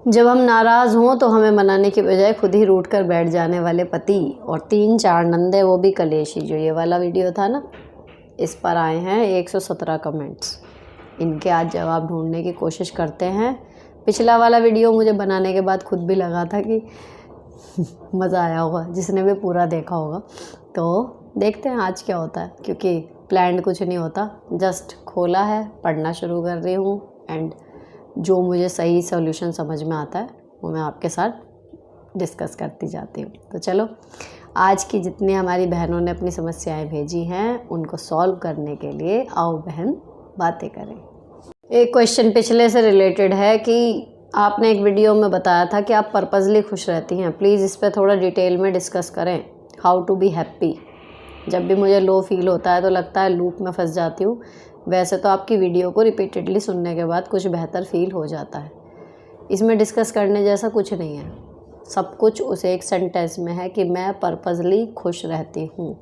जब हम नाराज़ हों तो हमें मनाने की बजाय खुद ही रूठ कर बैठ जाने वाले पति और 3-4 नंदे, वो भी कलेशी। जो ये वाला वीडियो था ना, इस पर आए हैं 117 कमेंट्स। इनके आज जवाब ढूंढने की कोशिश करते हैं। पिछला वाला वीडियो मुझे बनाने के बाद खुद भी लगा था कि मज़ा आया होगा, जिसने भी पूरा देखा होगा। तो देखते हैं आज क्या होता है, क्योंकि प्लान्ड कुछ नहीं होता, जस्ट खोला है, पढ़ना शुरू कर रही हूँ एंड जो मुझे सही सॉल्यूशन समझ में आता है वो मैं आपके साथ डिस्कस करती जाती हूँ। तो चलो, आज की जितनी हमारी बहनों ने अपनी समस्याएं भेजी हैं उनको सॉल्व करने के लिए आओ बहन बातें करें। एक क्वेश्चन पिछले से रिलेटेड है कि आपने एक वीडियो में बताया था कि आप पर्पसली खुश रहती हैं। प्लीज़ इस पर थोड़ा डिटेल में डिस्कस करें। How to be happy. जब भी मुझे लो फील होता है तो लगता है लूप में फंस जाती हूँ। वैसे तो आपकी वीडियो को रिपीटेडली सुनने के बाद कुछ बेहतर फील हो जाता है। इसमें डिस्कस करने जैसा कुछ नहीं है, सब कुछ उस एक सेंटेंस में है कि मैं पर्पसली खुश रहती हूँ।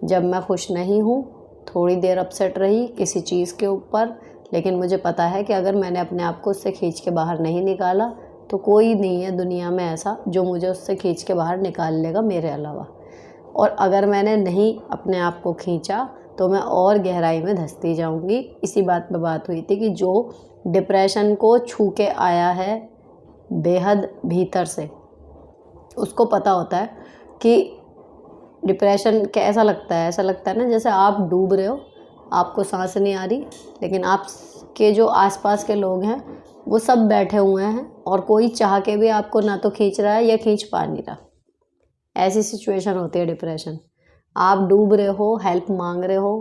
जब मैं खुश नहीं हूँ, थोड़ी देर अपसेट रही किसी चीज़ के ऊपर, लेकिन मुझे पता है कि अगर मैंने अपने आप को उससे खींच के बाहर नहीं निकाला तो कोई नहीं है दुनिया में ऐसा जो मुझे उससे खींच के बाहर निकाल लेगा मेरे अलावा। और अगर मैंने नहीं अपने आप को खींचा तो मैं और गहराई में धंसती जाऊंगी। इसी बात पे बात हुई थी कि जो डिप्रेशन को छू के आया है बेहद भीतर से, उसको पता होता है कि डिप्रेशन कैसा लगता है। ऐसा लगता है ना जैसे आप डूब रहे हो, आपको सांस नहीं आ रही, लेकिन आपके जो आसपास के लोग हैं वो सब बैठे हुए हैं और कोई चाह के भी आपको ना तो खींच रहा है या खींच पा नहीं रहा। ऐसी सिचुएशन होती है डिप्रेशन। आप डूब रहे हो, हेल्प मांग रहे हो,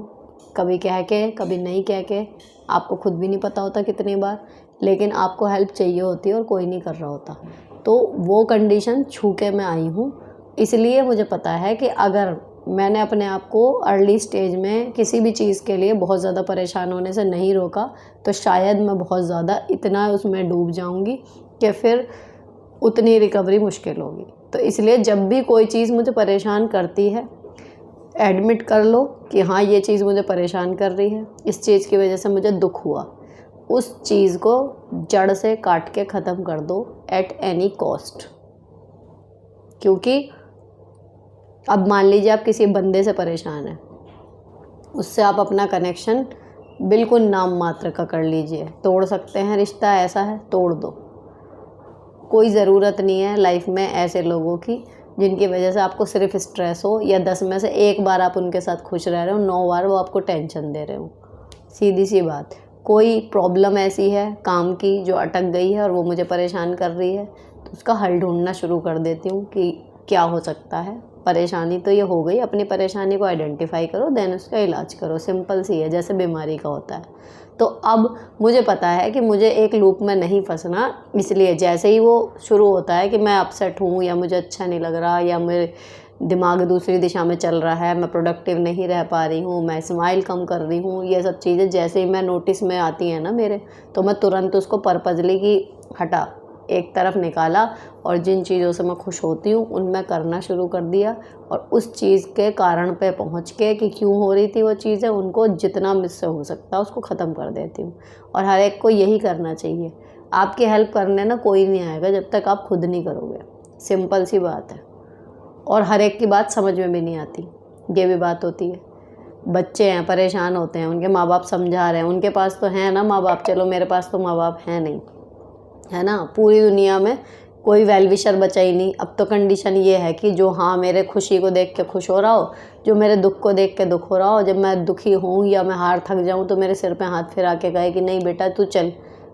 कभी कह के कभी नहीं कह के, आपको खुद भी नहीं पता होता कितनी बार, लेकिन आपको हेल्प चाहिए होती है और कोई नहीं कर रहा होता। तो वो कंडीशन छू के मैं आई हूँ। इसलिए मुझे पता है कि अगर मैंने अपने आप को अर्ली स्टेज में किसी भी चीज़ के लिए बहुत ज़्यादा परेशान होने से नहीं रोका तो शायद मैं बहुत ज़्यादा इतना उसमें डूब जाऊँगी कि फिर उतनी रिकवरी मुश्किल होगी। तो इसलिए जब भी कोई चीज़ मुझे परेशान करती है, एडमिट कर लो कि हाँ ये चीज़ मुझे परेशान कर रही है, इस चीज़ की वजह से मुझे दुख हुआ। उस चीज़ को जड़ से काट के ख़त्म कर दो एट एनी कॉस्ट। क्योंकि अब मान लीजिए आप किसी बंदे से परेशान हैं, उससे आप अपना कनेक्शन बिल्कुल नाम मात्र का कर लीजिए, तोड़ सकते हैं रिश्ता, ऐसा है तोड़ दो। कोई ज़रूरत नहीं है लाइफ में ऐसे लोगों की जिनकी वजह से आपको सिर्फ स्ट्रेस हो, या 10 में से 1 बार आप उनके साथ खुश रह रहे हो, 9 बार वो आपको टेंशन दे रहे हो। सीधी सी बात, कोई प्रॉब्लम ऐसी है काम की जो अटक गई है और वो मुझे परेशान कर रही है, तो उसका हल ढूंढना शुरू कर देती हूँ कि क्या हो सकता है। परेशानी तो ये हो गई, अपनी परेशानी को आइडेंटिफाई करो, देन उसका इलाज करो। सिंपल सी है, जैसे बीमारी का होता है। तो अब मुझे पता है कि मुझे एक लूप में नहीं फंसना, इसलिए जैसे ही वो शुरू होता है कि मैं अपसेट हूँ या मुझे अच्छा नहीं लग रहा या मेरे दिमाग दूसरी दिशा में चल रहा है, मैं प्रोडक्टिव नहीं रह पा रही हूँ, मैं स्माइल कम कर रही हूँ, ये सब चीज़ें जैसे ही मैं नोटिस में आती हैं ना मेरे, तो मैं तुरंत उसको पर्पजली की हटा एक तरफ निकाला और जिन चीज़ों से मैं खुश होती हूँ उनमें करना शुरू कर दिया। और उस चीज़ के कारण पे पहुँच के कि क्यों हो रही थी वो चीज़ें, उनको जितना मुझसे हो सकता है उसको ख़त्म कर देती हूँ। और हर एक को यही करना चाहिए। आपकी हेल्प करने ना कोई नहीं आएगा जब तक आप खुद नहीं करोगे। सिंपल सी बात है। और हर एक की बात समझ में भी नहीं आती, ये भी बात होती है। बच्चे हैं, परेशान होते हैं, उनके माँ बाप समझा रहे हैं, उनके पास तो हैं ना माँ बाप, चलो मेरे पास तो माँ बाप हैं नहीं, है ना। पूरी दुनिया में कोई वेलविशर बचा ही नहीं। अब तो कंडीशन ये है कि जो हाँ मेरे खुशी को देख के खुश हो रहा हो, जो मेरे दुख को देख के दुख हो रहा हो, जब मैं दुखी हूँ या मैं हार थक जाऊँ तो मेरे सिर पे हाथ फिरा के कहे कि नहीं बेटा तू चल,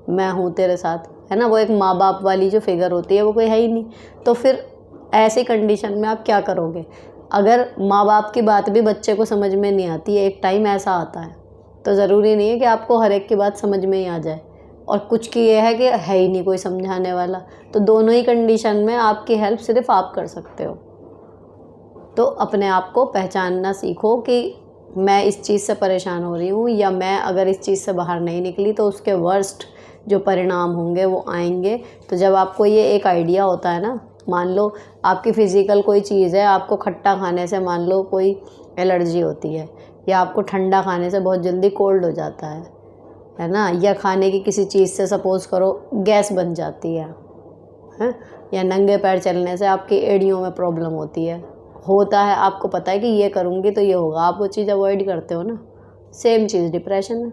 मैं हूँ तेरे साथ, है ना। वो एक माँ बाप वाली जो फिगर होती है वो कोई है ही नहीं। तो फिर ऐसी कंडीशन में आप क्या करोगे? अगर माँ बाप की बात भी बच्चे को समझ में नहीं आती है, एक टाइम ऐसा आता है, तो ज़रूरी नहीं है कि आपको हर एक की बात समझ में ही आ जाए। और कुछ की ये है कि है ही नहीं कोई समझाने वाला। तो दोनों ही कंडीशन में आपकी हेल्प सिर्फ आप कर सकते हो। तो अपने आप को पहचानना सीखो कि मैं इस चीज़ से परेशान हो रही हूँ, या मैं अगर इस चीज़ से बाहर नहीं निकली तो उसके वर्स्ट जो परिणाम होंगे वो आएंगे। तो जब आपको ये एक आइडिया होता है ना, मान लो आपकी फ़िज़िकल कोई चीज़ है, आपको खट्टा खाने से मान लो कोई एलर्जी होती है, या आपको ठंडा खाने से बहुत जल्दी कोल्ड हो जाता है ना, या खाने की किसी चीज़ से सपोज़ करो गैस बन जाती है, हैं, या नंगे पैर चलने से आपकी एड़ियों में प्रॉब्लम होती है, होता है, आपको पता है कि ये करूँगी तो ये होगा, आप वो चीज़ अवॉइड करते हो ना। सेम चीज़ डिप्रेशन में,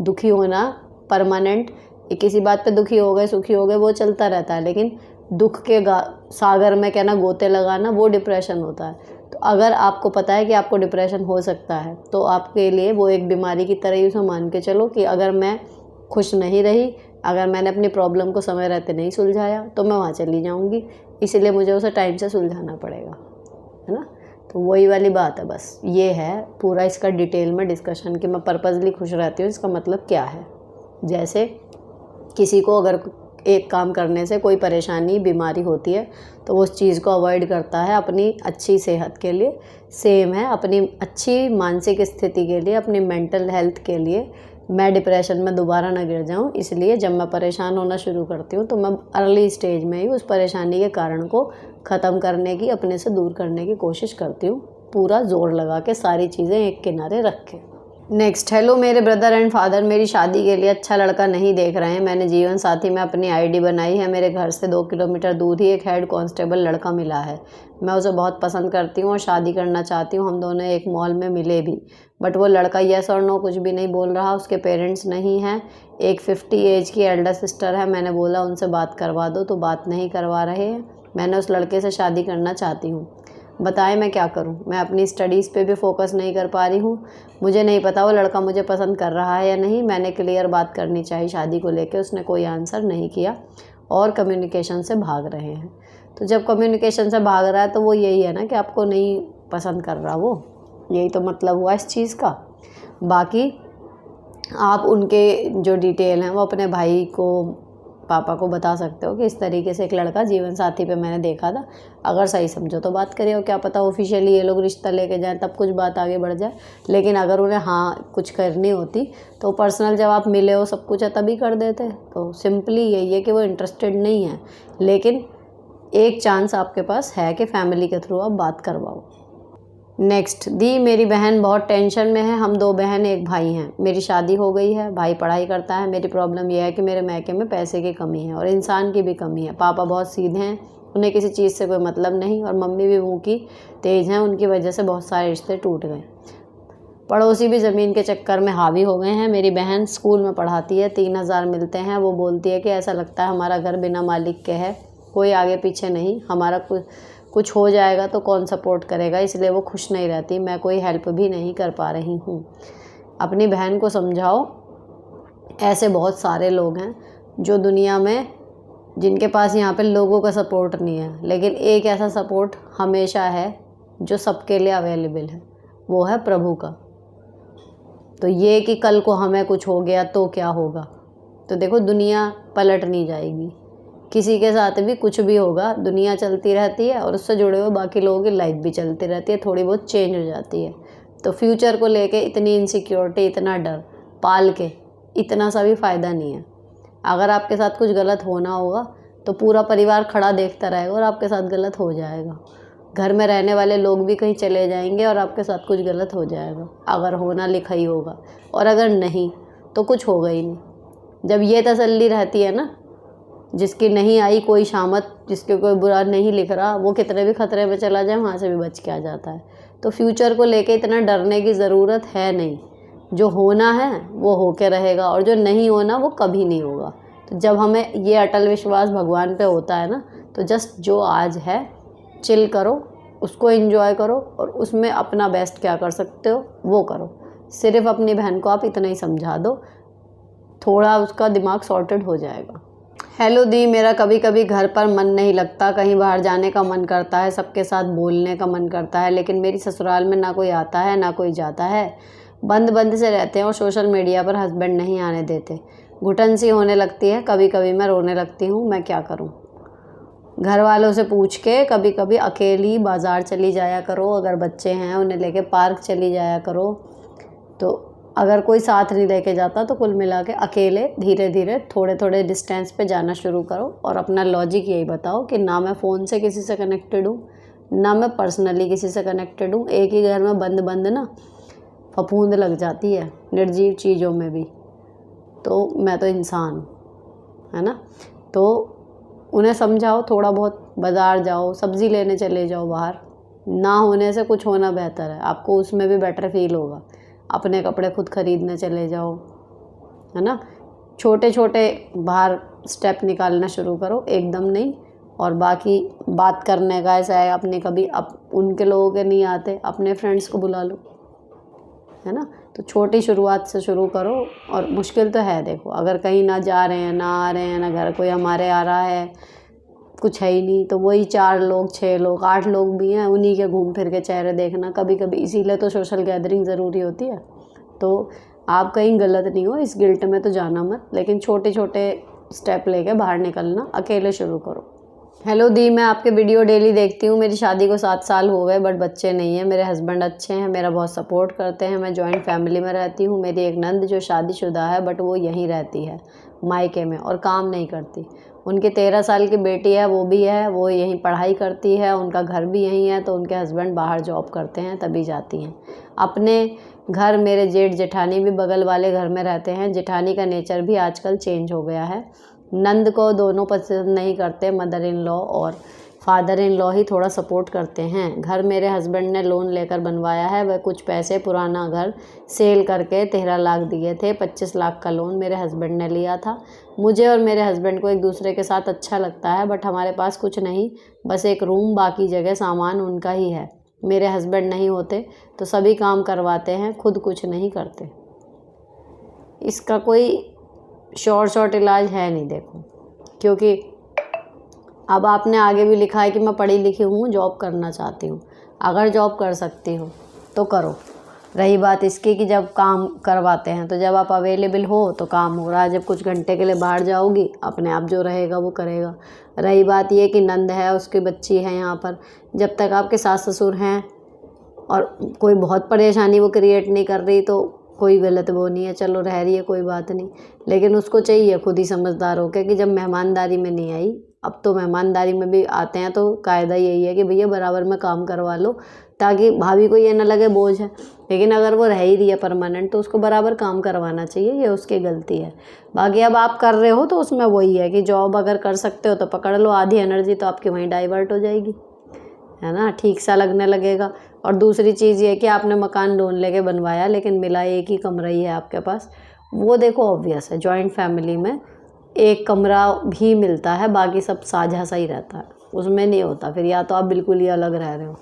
दुखी होना परमानेंट, किसी बात पे दुखी हो गए सुखी हो गए वो चलता रहता है, लेकिन दुख के सागर में कहना गोते लगाना वो डिप्रेशन होता है। तो अगर आपको पता है कि आपको डिप्रेशन हो सकता है तो आपके लिए वो एक बीमारी की तरह ही उसे मान के चलो कि अगर मैं खुश नहीं रही, अगर मैंने अपनी प्रॉब्लम को समय रहते नहीं सुलझाया तो मैं वहाँ चली जाऊँगी, इसीलिए मुझे उसे टाइम से सुलझाना पड़ेगा, है ना। तो वही वाली बात है, बस ये है पूरा इसका डिटेल में डिस्कशन कि मैं पर्पसली खुश रहती हूँ, इसका मतलब क्या है। जैसे किसी को अगर एक काम करने से कोई परेशानी बीमारी होती है तो वो उस चीज़ को अवॉइड करता है अपनी अच्छी सेहत के लिए, सेम है अपनी अच्छी मानसिक स्थिति के लिए, अपनी मेंटल हेल्थ के लिए। मैं डिप्रेशन में दोबारा ना गिर जाऊँ, इसलिए जब मैं परेशान होना शुरू करती हूँ तो मैं अर्ली स्टेज में ही उस परेशानी के कारण को ख़त्म करने की, अपने से दूर करने की कोशिश करती हूँ, पूरा जोर लगा के सारी चीज़ें एक किनारे रख के। नेक्स्ट, हेलो मेरे ब्रदर एंड फादर मेरी शादी के लिए अच्छा लड़का नहीं देख रहे हैं। मैंने जीवन साथी में अपनी आईडी बनाई है, मेरे घर से 2 किलोमीटर दूर ही एक हेड कांस्टेबल लड़का मिला है। मैं उसे बहुत पसंद करती हूँ और शादी करना चाहती हूँ। हम दोनों एक मॉल में मिले भी, बट वो लड़का येस और नो कुछ भी नहीं बोल रहा। उसके पेरेंट्स नहीं हैं, एक 50 एज की एल्डर सिस्टर है। मैंने बोला उनसे बात करवा दो तो बात नहीं करवा रहे हैं। मैंने उस लड़के से शादी करना चाहती हूँ, बताएं मैं क्या करूं। मैं अपनी स्टडीज़ पे भी फोकस नहीं कर पा रही हूं। मुझे नहीं पता वो लड़का मुझे पसंद कर रहा है या नहीं। मैंने क्लियर बात करनी चाहिए शादी को लेके, उसने कोई आंसर नहीं किया और कम्युनिकेशन से भाग रहे हैं। तो जब कम्युनिकेशन से भाग रहा है तो वो यही है ना कि आपको नहीं पसंद कर रहा, वो यही तो मतलब हुआ इस चीज़ का। बाकी आप उनके जो डिटेल हैं वो अपने भाई को, पापा को बता सकते हो कि इस तरीके से एक लड़का जीवन साथी पे मैंने देखा था, अगर सही समझो तो बात करिए, और क्या पता ऑफिशियली ये लोग रिश्ता लेके जाएं तब कुछ बात आगे बढ़ जाए। लेकिन अगर उन्हें हाँ कुछ करनी होती तो पर्सनल जब आप मिले हो सब कुछ है तभी कर देते। तो सिंपली यही है कि वो इंटरेस्टेड नहीं है, लेकिन एक चांस आपके पास है कि फैमिली के थ्रू आप बात करवाओ। नेक्स्ट, दी मेरी बहन बहुत टेंशन में है। हम 2 बहन 1 भाई हैं। मेरी शादी हो गई है, भाई पढ़ाई करता है। मेरी प्रॉब्लम यह है कि मेरे मैके में पैसे की कमी है और इंसान की भी कमी है। पापा बहुत सीधे हैं, उन्हें किसी चीज़ से कोई मतलब नहीं, और मम्मी भी मुँह की तेज़ हैं। उनकी वजह से बहुत सारे रिश्ते टूट गए। पड़ोसी भी ज़मीन के चक्कर में हावी हो गए हैं। मेरी बहन स्कूल में पढ़ाती है, 3000 मिलते हैं। वो बोलती है कि ऐसा लगता है हमारा घर बिना मालिक के है, कोई आगे पीछे नहीं, हमारा कुछ हो जाएगा तो कौन सपोर्ट करेगा, इसलिए वो खुश नहीं रहती। मैं कोई हेल्प भी नहीं कर पा रही हूँ। अपनी बहन को समझाओ, ऐसे बहुत सारे लोग हैं जो दुनिया में, जिनके पास यहाँ पे लोगों का सपोर्ट नहीं है, लेकिन एक ऐसा सपोर्ट हमेशा है जो सबके लिए अवेलेबल है, वो है प्रभु का। तो ये कि कल को हमें कुछ हो गया तो क्या होगा, तो देखो दुनिया पलट नहीं जाएगी, किसी के साथ भी कुछ भी होगा, दुनिया चलती रहती है और उससे जुड़े हुए बाकी लोगों की लाइफ भी चलती रहती है, थोड़ी बहुत चेंज हो जाती है। तो फ्यूचर को लेके इतनी इनसिक्योरिटी, इतना डर पाल के इतना सा भी फ़ायदा नहीं है। अगर आपके साथ कुछ गलत होना होगा तो पूरा परिवार खड़ा देखता रहेगा और आपके साथ गलत हो जाएगा। घर में रहने वाले लोग भी कहीं चले जाएंगे और आपके साथ कुछ गलत हो जाएगा, अगर होना लिखा ही होगा, और अगर नहीं तो कुछ होगा ही नहीं। जब ये तसल्ली रहती है ना, जिसकी नहीं आई कोई शामत, जिसके कोई बुरा नहीं लिख रहा, वो कितने भी खतरे में चला जाए वहाँ से भी बच के आ जाता है। तो फ्यूचर को लेके इतना डरने की ज़रूरत है नहीं। जो होना है वो होके रहेगा और जो नहीं होना वो कभी नहीं होगा। तो जब हमें ये अटल विश्वास भगवान पे होता है ना, तो जस्ट जो आज है चिल करो, उसको एंजॉय करो और उसमें अपना बेस्ट क्या कर सकते हो वो करो। सिर्फ अपनी बहन को आप इतना ही समझा दो, थोड़ा उसका दिमाग सॉर्टेड हो जाएगा। हेलो दी, मेरा कभी कभी घर पर मन नहीं लगता, कहीं बाहर जाने का मन करता है, सबके साथ बोलने का मन करता है, लेकिन मेरी ससुराल में ना कोई आता है ना कोई जाता है, बंद बंद से रहते हैं और सोशल मीडिया पर हस्बैंड नहीं आने देते। घुटन सी होने लगती है, कभी कभी मैं रोने लगती हूँ, मैं क्या करूँ। घर वालों से पूछ के कभी कभी अकेली बाज़ार चली जाया करो, अगर बच्चे हैं उन्हें लेके पार्क चली जाया करो। तो अगर कोई साथ नहीं लेके जाता तो कुल मिला के अकेले धीरे धीरे थोड़े थोड़े डिस्टेंस पे जाना शुरू करो और अपना लॉजिक यही बताओ कि ना मैं फ़ोन से किसी से कनेक्टेड हूँ, ना मैं पर्सनली किसी से कनेक्टेड हूँ। एक ही घर में बंद बंद ना फफूंद लग जाती है निर्जीव चीज़ों में भी, तो मैं तो इंसान हूँ, है ना। तो उन्हें समझाओ थोड़ा बहुत, बाज़ार जाओ, सब्ज़ी लेने चले जाओ बाहर। ना होने से कुछ होना बेहतर है, आपको उसमें भी बेटर फील होगा। अपने कपड़े खुद खरीदने चले जाओ, है ना। छोटे छोटे बाहर स्टेप निकालना शुरू करो, एकदम नहीं। और बाकी बात करने का ऐसा है, अपने कभी उनके लोगों के नहीं आते, अपने फ्रेंड्स को बुला लो, है ना। तो छोटी शुरुआत से शुरू करो। और मुश्किल तो है, देखो अगर कहीं ना जा रहे हैं, ना आ रहे हैं, ना घर कोई हमारे आ रहा है, कुछ है ही नहीं, तो वही 4 लोग, 6 लोग, 8 लोग भी हैं, उन्हीं के घूम फिर के चेहरे देखना कभी कभी। इसीलिए तो सोशल गैदरिंग ज़रूरी होती है। तो आप कहीं गलत नहीं हो, इस गिल्ट में तो जाना मत, लेकिन छोटे छोटे स्टेप लेके बाहर निकलना अकेले शुरू करो। हेलो दी, मैं आपके वीडियो डेली देखती हूँ। मेरी शादी को 7 साल हो गए, बट बच्चे नहीं हैं। मेरे हस्बैंड अच्छे हैं, मेरा बहुत सपोर्ट करते हैं। मैं जॉइंट फैमिली में रहती हूँ। मेरी एक नंद जो शादीशुदा है, बट वो यहीं रहती है मायके में, और काम नहीं करती। उनकी 13 साल की बेटी है, वो भी है, वो यहीं पढ़ाई करती है। उनका घर भी यहीं है, तो उनके हस्बैंड बाहर जॉब करते हैं, तभी जाती हैं। अपने घर मेरे जेठ जेठानी भी बगल वाले घर में रहते हैं। जेठानी का नेचर भी आजकल चेंज हो गया है। नंद को दोनों पसंद नहीं करते, मदर इन लॉ और फादर इन लॉ ही थोड़ा सपोर्ट करते हैं। घर मेरे हस्बैंड ने लोन लेकर बनवाया है। वह कुछ पैसे पुराना घर सेल करके 13 लाख दिए थे। 25 लाख का लोन मेरे हस्बैंड ने लिया था। मुझे और मेरे हस्बैंड को एक दूसरे के साथ अच्छा लगता है, बट हमारे पास कुछ नहीं, बस एक रूम, बाकी जगह सामान उनका ही है। मेरे हस्बैंड नहीं होते तो सभी काम करवाते हैं, खुद कुछ नहीं करते। इसका कोई शॉर्ट इलाज है नहीं, देखो, क्योंकि अब आपने आगे भी लिखा है कि मैं पढ़ी लिखी हूँ, जॉब करना चाहती हूँ। अगर जॉब कर सकती हो तो करो। रही बात इसकी कि जब काम करवाते हैं, तो जब आप अवेलेबल हो तो काम हो रहा है। जब कुछ घंटे के लिए बाहर जाओगी, अपने आप जो रहेगा वो करेगा। रही बात ये कि नंद है, उसकी बच्ची है यहाँ पर, जब तक आपके सास ससुर हैं और कोई बहुत परेशानी वो क्रिएट नहीं कर रही, तो कोई गलत वो नहीं है, चलो रह रही है, कोई बात नहीं। लेकिन उसको चाहिए खुद ही समझदार होकर कि जब मेहमानदारी में नहीं आई, अब तो मेहमानदारी में भी आते हैं, तो कायदा यही है कि भैया बराबर में काम करवा लो, ताकि भाभी को ये ना लगे बोझ है। लेकिन अगर वो रह ही रही है परमानेंट, तो उसको बराबर काम करवाना चाहिए, ये उसकी गलती है। बाकी अब आप कर रहे हो तो उसमें वही है कि जॉब अगर कर सकते हो तो पकड़ लो, आधी एनर्जी तो आपकी वहीं डाइवर्ट हो जाएगी, है ना, ठीक सा लगने लगेगा। और दूसरी चीज़ ये कि आपने मकान लोन लेके बनवाया, लेकिन मिला एक ही कमरा ही है आपके पास, वो देखो ऑब्वियस है, जॉइंट फैमिली में एक कमरा भी मिलता है, बाकी सब साझा सा ही रहता है, उसमें नहीं होता फिर, या तो आप बिल्कुल ही अलग रह रहे हो,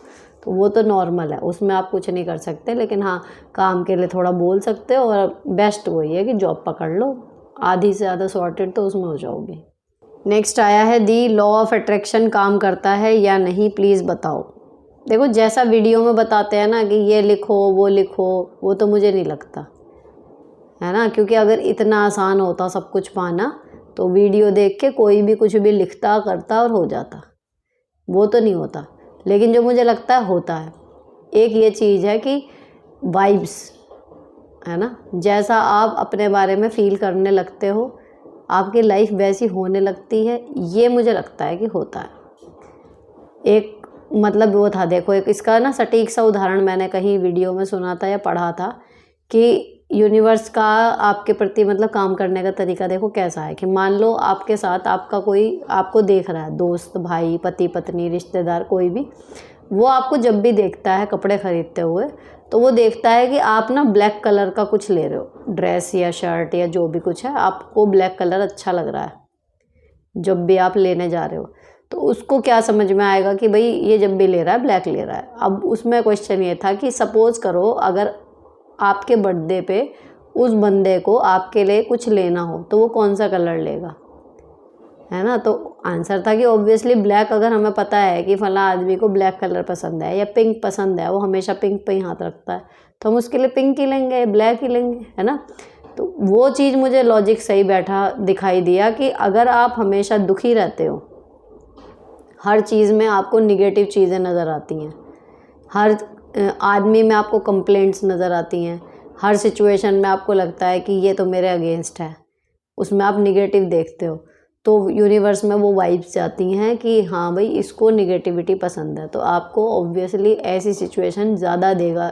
तो वो तो नॉर्मल है, उसमें आप कुछ नहीं कर सकते। लेकिन हाँ, काम के लिए थोड़ा बोल सकते हो, और बेस्ट वही है कि जॉब पकड़ लो, आधी से ज़्यादा सॉर्टेड तो उसमें हो जाओगे। नेक्स्ट आया है, दी लॉ ऑफ अट्रैक्शन काम करता है या नहीं, प्लीज़ बताओ। देखो, जैसा वीडियो में बताते हैं ना कि ये लिखो वो लिखो, वो तो मुझे नहीं लगता, है ना, क्योंकि अगर इतना आसान होता सब कुछ पाना, तो वीडियो देख के कोई भी कुछ भी लिखता करता और हो जाता, वो तो नहीं होता। लेकिन जो मुझे लगता है होता है, एक ये चीज़ है कि वाइब्स, है ना, जैसा आप अपने बारे में फ़ील करने लगते हो, आपकी लाइफ वैसी होने लगती है, ये मुझे लगता है कि होता है। एक मतलब वो था, देखो, एक इसका ना सटीक सा उदाहरण मैंने कहीं वीडियो में सुना था या पढ़ा था कि यूनिवर्स का आपके प्रति मतलब काम करने का तरीका देखो कैसा है, कि मान लो आपके साथ आपका कोई आपको देख रहा है, दोस्त, भाई, पति पत्नी, रिश्तेदार, कोई भी, वो आपको जब भी देखता है कपड़े खरीदते हुए, तो वो देखता है कि आप ना ब्लैक कलर का कुछ ले रहे हो, ड्रेस या शर्ट या जो भी कुछ है, आपको ब्लैक कलर अच्छा लग रहा है जब भी आप लेने जा रहे हो, तो उसको क्या समझ में आएगा कि भाई ये जब भी ले रहा है ब्लैक ले रहा है। अब उसमें क्वेश्चन ये था कि सपोज़ करो अगर आपके बर्थडे पे उस बंदे को आपके लिए कुछ लेना हो, तो वो कौन सा कलर लेगा, है ना। तो आंसर था कि ऑब्वियसली ब्लैक। अगर हमें पता है कि फला आदमी को ब्लैक कलर पसंद है या पिंक पसंद है, वो हमेशा पिंक पे ही हाथ रखता है, तो हम उसके लिए पिंक ही लेंगे, ब्लैक ही लेंगे, है ना। तो वो चीज़ मुझे लॉजिक सही बैठा दिखाई दिया कि अगर आप हमेशा दुखी रहते हो, हर चीज़ में आपको निगेटिव चीज़ें नज़र आती हैं, हर आदमी में आपको कंप्लेंट्स नज़र आती हैं, हर सिचुएशन में आपको लगता है कि ये तो मेरे अगेंस्ट है, उसमें आप निगेटिव देखते हो, तो यूनिवर्स में वो वाइब्स जाती हैं कि हाँ भाई इसको निगेटिविटी पसंद है, तो आपको ऑब्वियसली ऐसी सिचुएशन ज़्यादा देगा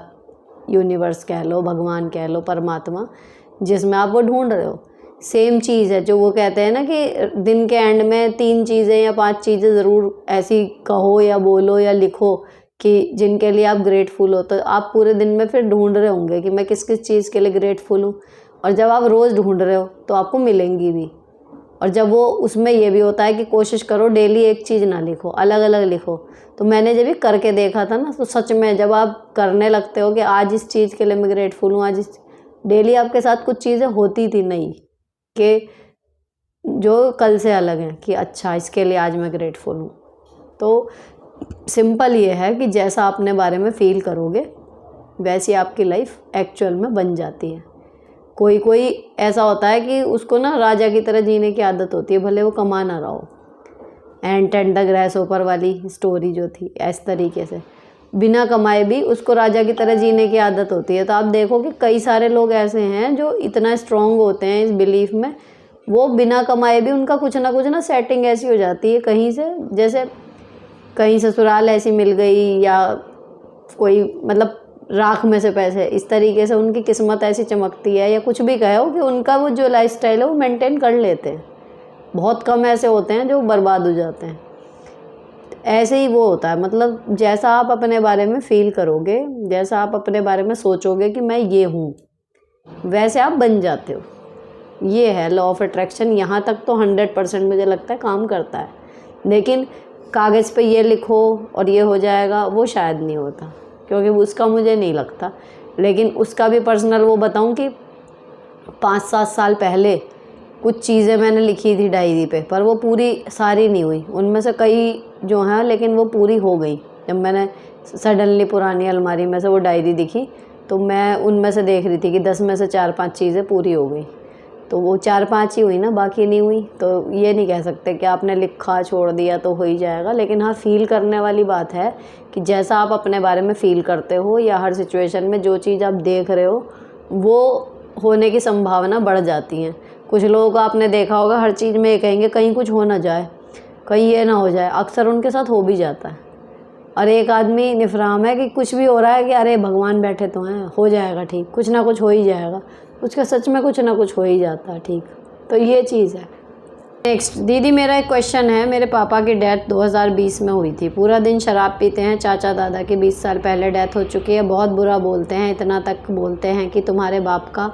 यूनिवर्स कह लो, भगवान कह लो, परमात्मा, जिसमें आप वो ढूंढ रहे हो। सेम चीज़ है जो वो कहते हैं ना कि दिन के एंड में 3 चीज़ें या 5 चीज़ें ज़रूर ऐसी कहो या बोलो या लिखो कि जिनके लिए आप ग्रेटफुल हो। तो आप पूरे दिन में फिर ढूंढ रहे होंगे कि मैं किस किस चीज़ के लिए ग्रेटफुल हूँ, और जब आप रोज़ ढूंढ रहे हो तो आपको मिलेंगी भी। और जब वो उसमें ये भी होता है कि कोशिश करो डेली एक चीज़ ना लिखो, अलग अलग लिखो। तो मैंने जब भी करके देखा था ना, तो सच में जब आप करने लगते हो कि आज इस चीज़ के लिए मैं ग्रेटफुल हूँ, आज इस डेली आपके साथ कुछ चीज़ें होती थी नई कि जो कल से अलग हैं कि अच्छा इसके लिए आज मैं ग्रेटफुल हूँ। तो सिंपल ये है कि जैसा अपने बारे में फ़ील करोगे वैसी आपकी लाइफ एक्चुअल में बन जाती है। कोई कोई ऐसा होता है कि उसको ना राजा की तरह जीने की आदत होती है, भले वो कमा ना रहा हो। एंट एंड द ग्रेस ऊपर वाली स्टोरी जो थी, इस तरीके से बिना कमाए भी उसको राजा की तरह जीने की आदत होती है। तो आप देखो कि कई सारे लोग ऐसे हैं जो इतना स्ट्रॉन्ग होते हैं इस बिलीफ में, वो बिना कमाए भी उनका कुछ ना सेटिंग ऐसी हो जाती है कहीं से, जैसे कहीं ससुराल ऐसी मिल गई या कोई मतलब राख में से पैसे, इस तरीके से उनकी किस्मत ऐसी चमकती है, या कुछ भी कहो कि उनका वो जो लाइफस्टाइल है वो मेंटेन कर लेते हैं। बहुत कम ऐसे होते हैं जो बर्बाद हो जाते हैं। ऐसे ही वो होता है, मतलब जैसा आप अपने बारे में फ़ील करोगे, जैसा आप अपने बारे में सोचोगे कि मैं ये हूँ, वैसे आप बन जाते हो। ये है लॉ ऑफ अट्रैक्शन। यहाँ तक तो 100% मुझे लगता है काम करता है, लेकिन कागज़ पे ये लिखो और ये हो जाएगा, वो शायद नहीं होता, क्योंकि उसका मुझे नहीं लगता। लेकिन उसका भी पर्सनल वो बताऊं कि 5-7 साल पहले कुछ चीज़ें मैंने लिखी थी डायरी पे, पर वो पूरी सारी नहीं हुई। उनमें से कई जो हैं लेकिन वो पूरी हो गई। जब मैंने सडनली पुरानी अलमारी में से वो डायरी दिखी, तो मैं उनमें से देख रही थी कि 10 में से 4-5 चीज़ें पूरी हो गई। तो वो 4-5 ही हुई ना, बाकी नहीं हुई। तो ये नहीं कह सकते कि आपने लिखा छोड़ दिया तो हो ही जाएगा। लेकिन हाँ, फ़ील करने वाली बात है कि जैसा आप अपने बारे में फ़ील करते हो या हर सिचुएशन में जो चीज़ आप देख रहे हो वो होने की संभावना बढ़ जाती है। कुछ लोगों को आपने देखा होगा हर चीज़ में ये कहेंगे कहीं कुछ हो ना जाए, कहीं ये ना हो जाए, अक्सर उनके साथ हो भी जाता है। और एक आदमी निफराम है कि कुछ भी हो रहा है कि अरे भगवान बैठे तो हैं, हो जाएगा ठीक, कुछ ना कुछ हो ही जाएगा। उसका सच में कुछ ना कुछ हो ही जाता है ठीक। तो ये चीज़ है। नेक्स्ट, दीदी मेरा एक क्वेश्चन है। मेरे पापा की डेथ 2020 में हुई थी। पूरा दिन शराब पीते हैं। चाचा दादा की 20 साल पहले डेथ हो चुकी है। बहुत बुरा बोलते हैं, इतना तक बोलते हैं कि तुम्हारे बाप का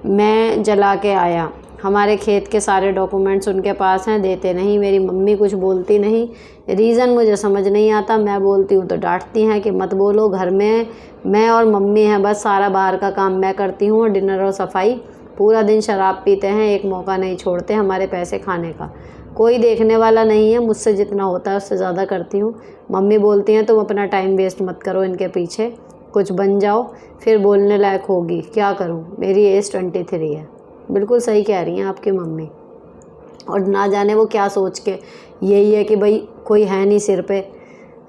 मैं जला के आया। हमारे खेत के सारे डॉक्यूमेंट्स उनके पास हैं, देते नहीं। मेरी मम्मी कुछ बोलती नहीं, रीज़न मुझे समझ नहीं आता। मैं बोलती हूँ तो डांटती हैं कि मत बोलो। घर में मैं और मम्मी हैं, बस सारा बाहर का काम मैं करती हूँ, डिनर और सफाई। पूरा दिन शराब पीते हैं, एक मौका नहीं छोड़ते हमारे पैसे खाने का। कोई देखने वाला नहीं है, मुझसे जितना होता है उससे ज़्यादा करती हूँ। मम्मी बोलती हैं तुम अपना टाइम वेस्ट मत करो इनके पीछे, कुछ बन जाओ फिर बोलने लायक होगी। क्या करूँ, मेरी एज 23 है। बिल्कुल सही कह रही हैं आपकी मम्मी। और ना जाने वो क्या सोच के, यही है कि भाई कोई है नहीं सिर पे,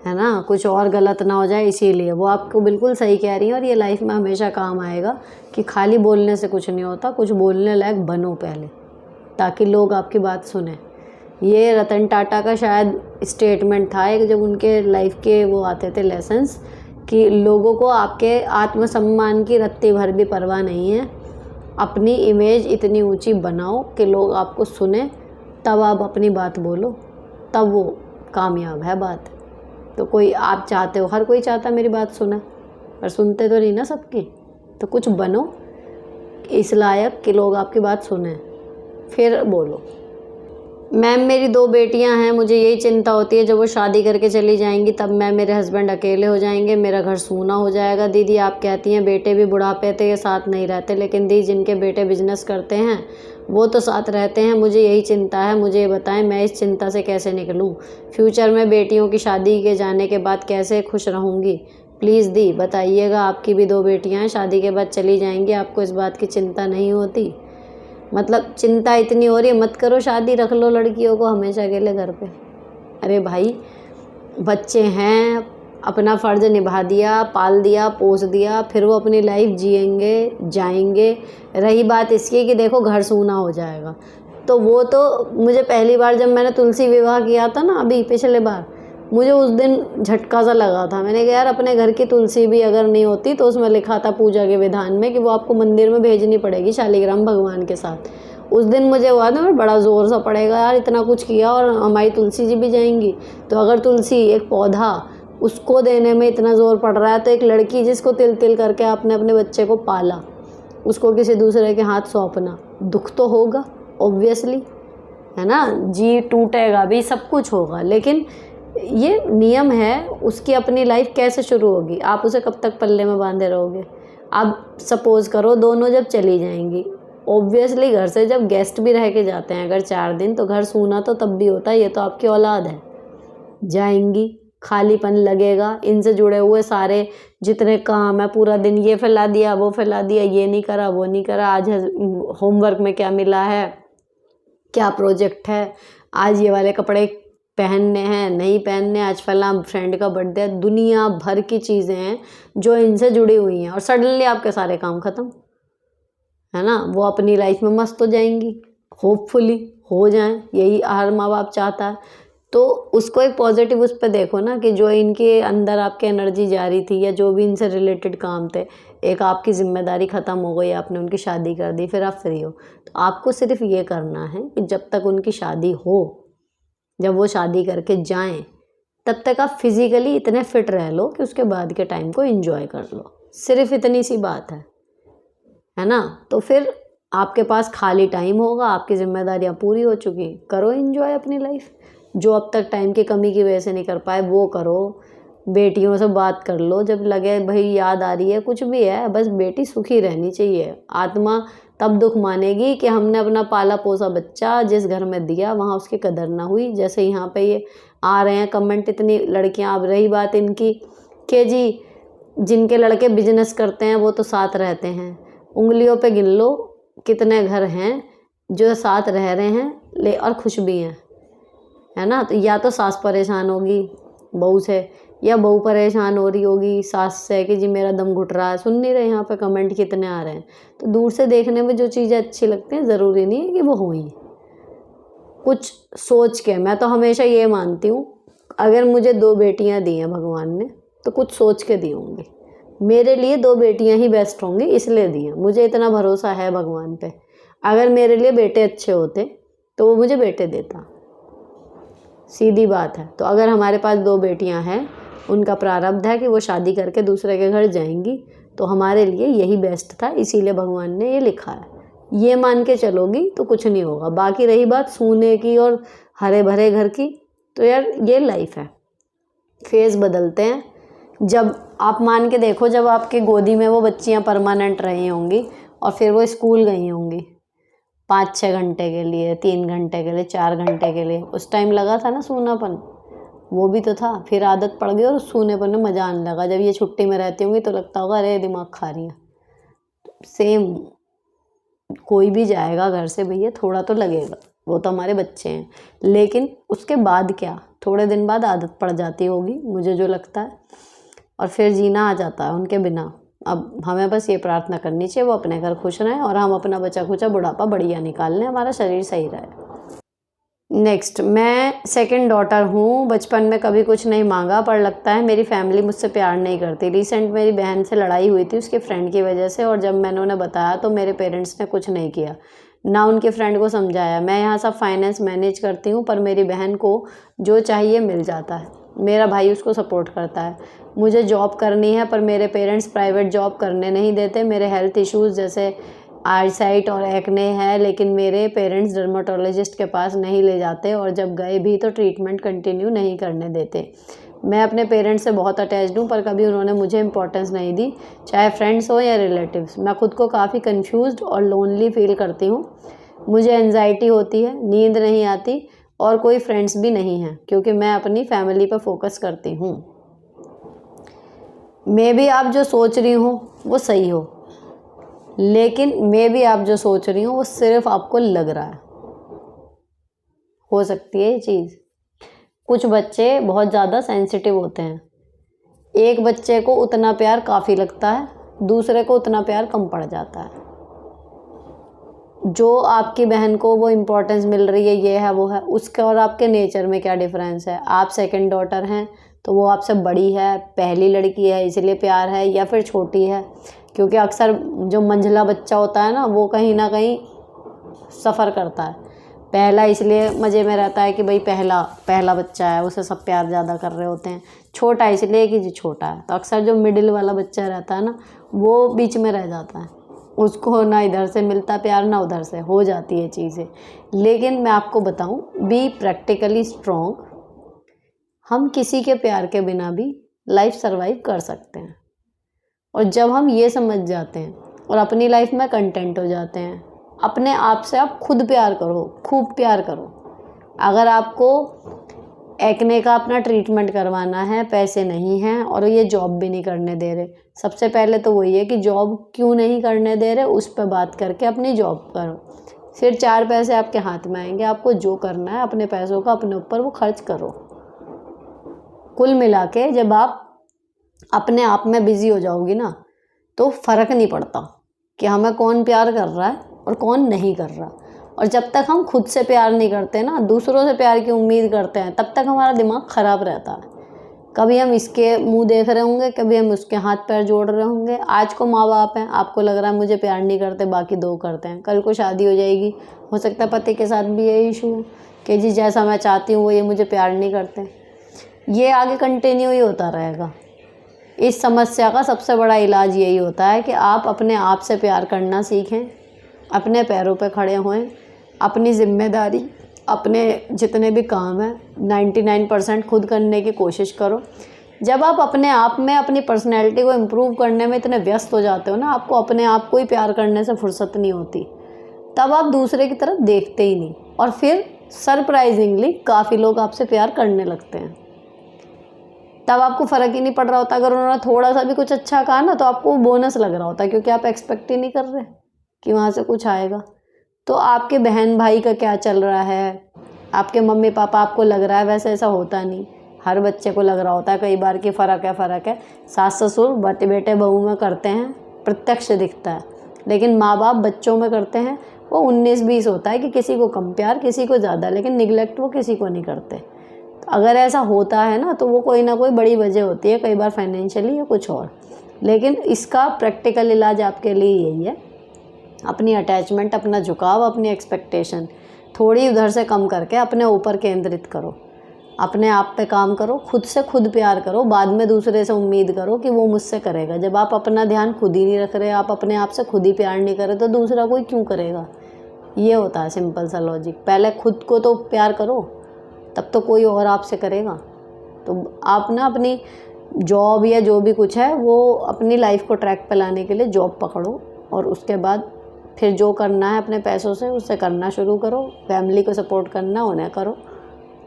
है ना, कुछ और गलत ना हो जाए, इसीलिए वो आपको बिल्कुल सही कह रही हैं। और ये लाइफ में हमेशा काम आएगा कि खाली बोलने से कुछ नहीं होता, कुछ बोलने लायक बनो पहले, ताकि लोग आपकी बात सुने। ये रतन टाटा का शायद स्टेटमेंट था एक, जब उनके लाइफ के वो आते थे लेसन्स, कि लोगों को आपके आत्मसम्मान की रत्ती भर भी परवाह नहीं है। अपनी इमेज इतनी ऊंची बनाओ कि लोग आपको सुने, तब आप अपनी बात बोलो, तब वो कामयाब है बात। तो कोई आप चाहते हो, हर कोई चाहता है मेरी बात सुने, पर सुनते तो नहीं ना सबकी। तो कुछ बनो इस लायक कि लोग आपकी बात सुने, फिर बोलो। मैम मेरी 2 बेटियां हैं, मुझे यही चिंता होती है जब वो शादी करके चली जाएंगी तब मैं मेरे हस्बैंड अकेले हो जाएंगे, मेरा घर सूना हो जाएगा। दीदी आप कहती हैं बेटे भी बुढ़ापे के साथ नहीं रहते, लेकिन दी जिनके बेटे बिजनेस करते हैं वो तो साथ रहते हैं। मुझे यही चिंता है, मुझे ये बताएं मैं इस चिंता से कैसे निकलूं। फ्यूचर में बेटियों की शादी के जाने के बाद कैसे खुश रहूँगी, प्लीज़ दी बताइएगा। आपकी भी 2 बेटियाँ हैं, शादी के बाद चली जाएंगी, आपको इस बात की चिंता नहीं होती? मतलब चिंता इतनी हो रही है, मत करो शादी, रख लो लड़कियों को हमेशा के लिए घर पे। अरे भाई बच्चे हैं, अपना फ़र्ज़ निभा दिया, पाल दिया, पोस दिया, फिर वो अपनी लाइफ जिएंगे जाएंगे। रही बात इसकी कि देखो घर सूना हो जाएगा, तो वो तो मुझे पहली बार जब मैंने तुलसी विवाह किया था ना, अभी पिछले बार, मुझे उस दिन झटका सा लगा था। मैंने कहा यार अपने घर की तुलसी भी अगर नहीं होती तो उसमें लिखा था पूजा के विधान में कि वो आपको मंदिर में भेजनी पड़ेगी शालिग्राम भगवान के साथ, उस दिन मुझे हुआ ना बड़ा ज़ोर सा पड़ेगा यार, इतना कुछ किया और हमारी तुलसी जी भी जाएंगी। तो अगर तुलसी एक पौधा, उसको देने में इतना ज़ोर पड़ रहा है, तो एक लड़की जिसको तिल तिल करके आपने अपने बच्चे को पाला, उसको किसी दूसरे के हाथ सौंपना, दुख तो होगा ऑब्वियसली, है ना, जी टूटेगा भी, सब कुछ होगा, लेकिन ये नियम है, उसकी अपनी लाइफ कैसे शुरू होगी? आप उसे कब तक पल्ले में बांधे रहोगे? आप सपोज़ करो दोनों जब चली जाएंगी, ऑब्वियसली घर से जब गेस्ट भी रह के जाते हैं अगर 4 दिन, तो घर सूना तो तब भी होता है, ये तो आपकी औलाद है। जाएंगी, खालीपन लगेगा, इनसे जुड़े हुए सारे जितने काम है, पूरा दिन ये फैला दिया, वो फैला दिया, ये नहीं करा, वो नहीं करा, आज होमवर्क में क्या मिला है, क्या प्रोजेक्ट है, आज ये वाले कपड़े पहनने हैं, नहीं पहनने, आज फला फ्रेंड का बर्थडे है, दुनिया भर की चीज़ें हैं जो इनसे जुड़ी हुई हैं, और सडनली आपके सारे काम ख़त्म, है ना। वो अपनी लाइफ में मस्त हो जाएंगी, होपफुली हो जाएं, यही हर माँ बाप चाहता है। तो उसको एक पॉजिटिव उस पर देखो ना, कि जो इनके अंदर आपकी एनर्जी जा रही थी या जो भी इनसे रिलेटेड काम थे, एक आपकी जिम्मेदारी ख़त्म हो गई, आपने उनकी शादी कर दी, फिर आप फ्री हो। तो आपको सिर्फ ये करना है कि जब तक उनकी शादी हो, जब वो शादी करके जाएं, तब तक आप फिज़िकली इतने फिट रह लो कि उसके बाद के टाइम को एंजॉय कर लो। सिर्फ इतनी सी बात है ना। तो फिर आपके पास खाली टाइम होगा, आपकी जिम्मेदारियां पूरी हो चुकी, करो एंजॉय अपनी लाइफ। जो अब तक टाइम की कमी की वजह से नहीं कर पाए वो करो, बेटियों से बात कर लो जब लगे भाई याद आ रही है, कुछ भी है, बस बेटी सुखी रहनी चाहिए। आत्मा तब दुख मानेगी कि हमने अपना पाला पोसा बच्चा जिस घर में दिया वहाँ उसकी कदर ना हुई। जैसे यहाँ पे ये आ रहे हैं कमेंट इतनी लड़कियाँ। अब रही बात इनकी कि जी जिनके लड़के बिजनेस करते हैं वो तो साथ रहते हैं, उंगलियों पे गिन लो कितने घर हैं जो साथ रह रहे हैं ले और खुश भी हैं, है ना। तो या तो सास परेशान होगी बहू से, या बहू परेशान हो रही होगी सास से कि जी मेरा दम घुट रहा है। सुन नहीं रहे यहाँ पे कमेंट कितने आ रहे हैं। तो दूर से देखने में जो चीज़ें अच्छी लगती हैं ज़रूरी नहीं है कि वो हुई। कुछ सोच के, मैं तो हमेशा ये मानती हूँ, अगर मुझे 2 बेटियाँ दी हैं भगवान ने तो कुछ सोच के दी होंगी। मेरे लिए 2 बेटियाँ ही बेस्ट होंगी इसलिए दी हैं, मुझे इतना भरोसा है भगवान पे। अगर मेरे लिए बेटे अच्छे होते तो वो मुझे बेटे देता, सीधी बात है। तो अगर हमारे पास 2 बेटियां हैं, उनका प्रारब्ध है कि वो शादी करके दूसरे के घर जाएंगी, तो हमारे लिए यही बेस्ट था, इसीलिए भगवान ने ये लिखा है। ये मान के चलोगी तो कुछ नहीं होगा। बाकी रही बात सोने की और हरे भरे घर की, तो यार ये लाइफ है, फेज़ बदलते हैं। जब आप मान के देखो, जब आपकी गोदी में वो बच्चियाँ परमानेंट रही होंगी और फिर वो स्कूल गई होंगी 5-6 घंटे के लिए, 3 घंटे के लिए, 4 घंटे के लिए, उस टाइम लगा था ना सूनापन, वो भी तो था। फिर आदत पड़ गई और उस सूनेपन में मज़ा आने लगा। जब ये छुट्टी में रहती होंगी तो लगता होगा अरे दिमाग खा रही है। सेम कोई भी जाएगा घर से भैया, थोड़ा तो लगेगा, वो तो हमारे बच्चे हैं। लेकिन उसके बाद क्या, थोड़े दिन बाद आदत पड़ जाती होगी मुझे जो लगता है, और फिर जीना आ जाता है उनके बिना। अब हमें बस ये प्रार्थना करनी चाहिए वो अपने घर खुश रहें और हम अपना बचा खुचा बुढ़ापा बढ़िया निकाल लें, हमारा शरीर सही रहे। नेक्स्ट, मैं सेकंड डॉटर हूँ। बचपन में कभी कुछ नहीं मांगा, पर लगता है मेरी फैमिली मुझसे प्यार नहीं करती। रिसेंट मेरी बहन से लड़ाई हुई थी उसके फ्रेंड की वजह से, और जब मैंने उन्हें बताया तो मेरे पेरेंट्स ने कुछ नहीं किया, ना उनके फ्रेंड को समझाया। मैं यहाँ सब फाइनेंस मैनेज करती हूँ, पर मेरी बहन को जो चाहिए मिल जाता है। मेरा भाई उसको सपोर्ट करता है। मुझे जॉब करनी है, पर मेरे पेरेंट्स प्राइवेट जॉब करने नहीं देते। मेरे हेल्थ इश्यूज़ जैसे आईसाइट और एक्ने है, लेकिन मेरे पेरेंट्स डर्माटोलॉजिस्ट के पास नहीं ले जाते, और जब गए भी तो ट्रीटमेंट कंटिन्यू नहीं करने देते। मैं अपने पेरेंट्स से बहुत अटैच्ड हूँ, पर कभी उन्होंने मुझे इंपॉर्टेंस नहीं दी, चाहे फ्रेंड्स हो या रिलेटिव्स। मैं खुद को काफ़ी कंफ्यूज्ड और लोनली फील करती हूँ। मुझे एंजाइटी होती है, नींद नहीं आती, और कोई फ्रेंड्स भी नहीं हैं, क्योंकि मैं अपनी फैमिली पर फोकस करती हूँ। मे बी आप जो सोच रही हो वो सही हो, लेकिन मे बी आप जो सोच रही हो वो सिर्फ आपको लग रहा है। हो सकती है ये चीज़। कुछ बच्चे बहुत ज़्यादा सेंसिटिव होते हैं। एक बच्चे को उतना प्यार काफ़ी लगता है, दूसरे को उतना प्यार कम पड़ जाता है। जो आपकी बहन को वो इम्पोर्टेंस मिल रही है, ये है वो है, उसके और आपके नेचर में क्या डिफरेंस है। आप सेकंड डॉटर हैं तो वो आपसे बड़ी है, पहली लड़की है इसलिए प्यार है, या फिर छोटी है। क्योंकि अक्सर जो मंझला बच्चा होता है ना, वो कहीं ना कहीं सफ़र करता है। पहला इसलिए मज़े में रहता है कि भाई पहला बच्चा है, उसे सब प्यार ज़्यादा कर रहे होते हैं। छोटा इसलिए कि जो छोटा है, तो अक्सर जो मिडिल वाला बच्चा रहता है ना, वो बीच में रह जाता है। उसको ना इधर से मिलता प्यार ना उधर से, हो जाती है चीज़ें। लेकिन मैं आपको बताऊं, बी प्रैक्टिकली स्ट्रॉन्ग। हम किसी के प्यार के बिना भी लाइफ सर्वाइव कर सकते हैं। और जब हम ये समझ जाते हैं और अपनी लाइफ में कंटेंट हो जाते हैं, अपने आप से आप खुद प्यार करो, खूब प्यार करो। अगर आपको एक्ने का अपना ट्रीटमेंट करवाना है, पैसे नहीं हैं और ये जॉब भी नहीं करने दे रहे, सबसे पहले तो वही है कि जॉब क्यों नहीं करने दे रहे, उस पर बात करके अपनी जॉब करो। फिर 4 पैसे आपके हाथ में आएंगे। आपको जो करना है अपने पैसों का अपने ऊपर वो खर्च करो। कुल मिला के जब आप अपने आप में बिजी हो जाओगी ना, तो फ़र्क नहीं पड़ता कि हमें कौन प्यार कर रहा है और कौन नहीं कर रहा। और जब तक हम खुद से प्यार नहीं करते ना, दूसरों से प्यार की उम्मीद करते हैं, तब तक हमारा दिमाग ख़राब रहता है। कभी हम इसके मुंह देख रहे होंगे, कभी हम उसके हाथ पैर जोड़ रहे होंगे। आज को माँ बाप हैं, आपको लग रहा है मुझे प्यार नहीं करते, बाकी 2 करते हैं। कल को शादी हो जाएगी, हो सकता है पति के साथ भी यही इशू कि जी जैसा मैं चाहती हूँ वो ये मुझे प्यार नहीं करते। ये आगे कंटिन्यू ही होता रहेगा। इस समस्या का सबसे बड़ा इलाज यही होता है कि आप अपने आप से प्यार करना सीखें, अपने पैरों पे खड़े होएं, अपनी ज़िम्मेदारी, अपने जितने भी काम हैं 99% खुद करने की कोशिश करो। जब आप अपने आप में अपनी पर्सनैलिटी को इम्प्रूव करने में इतने व्यस्त हो जाते हो ना, आपको अपने आप को ही प्यार करने से फुर्सत नहीं होती, तब आप दूसरे की तरफ देखते ही नहीं। और फिर सरप्राइजिंगली काफ़ी लोग आपसे प्यार करने लगते हैं। तब आपको फ़र्क ही नहीं पड़ रहा होता। अगर उन्होंने थोड़ा सा भी कुछ अच्छा कहा ना, तो आपको बोनस लग रहा होता है, क्योंकि आप एक्सपेक्ट ही नहीं कर रहे कि वहाँ से कुछ आएगा। तो आपके बहन भाई का क्या चल रहा है, आपके मम्मी पापा, आपको लग रहा है, वैसे ऐसा होता नहीं। हर बच्चे को लग रहा होता है कई बार कि फ़र्क है। सास ससुर बेटे बहू में करते हैं, प्रत्यक्ष दिखता है। लेकिन माँ बाप बच्चों में करते हैं, वो 19-20 होता है कि किसी को कम प्यार, किसी को ज़्यादा, लेकिन निगलेक्ट वो किसी को नहीं करते। अगर ऐसा होता है ना, तो वो कोई ना कोई बड़ी वजह होती है, कई बार फाइनेंशियली या कुछ और। लेकिन इसका प्रैक्टिकल इलाज आपके लिए यही है, अपनी अटैचमेंट, अपना झुकाव, अपनी एक्सपेक्टेशन थोड़ी उधर से कम करके अपने ऊपर केंद्रित करो। अपने आप पे काम करो, खुद से खुद प्यार करो। बाद में दूसरे से उम्मीद करो कि वो मुझसे करेगा। जब आप अपना ध्यान खुद ही नहीं रख रहे, आप अपने आप से खुद ही प्यार नहीं कर रहे, तो दूसरा कोई क्यों करेगा। ये होता है सिंपल सा लॉजिक। पहले खुद को तो प्यार करो, तब तो कोई और आपसे करेगा। तो आप ना अपनी जॉब या जो भी कुछ है वो अपनी लाइफ को ट्रैक पे लाने के लिए जॉब पकड़ो, और उसके बाद फिर जो करना है अपने पैसों से उससे करना शुरू करो। फैमिली को सपोर्ट करना उन्हें करो।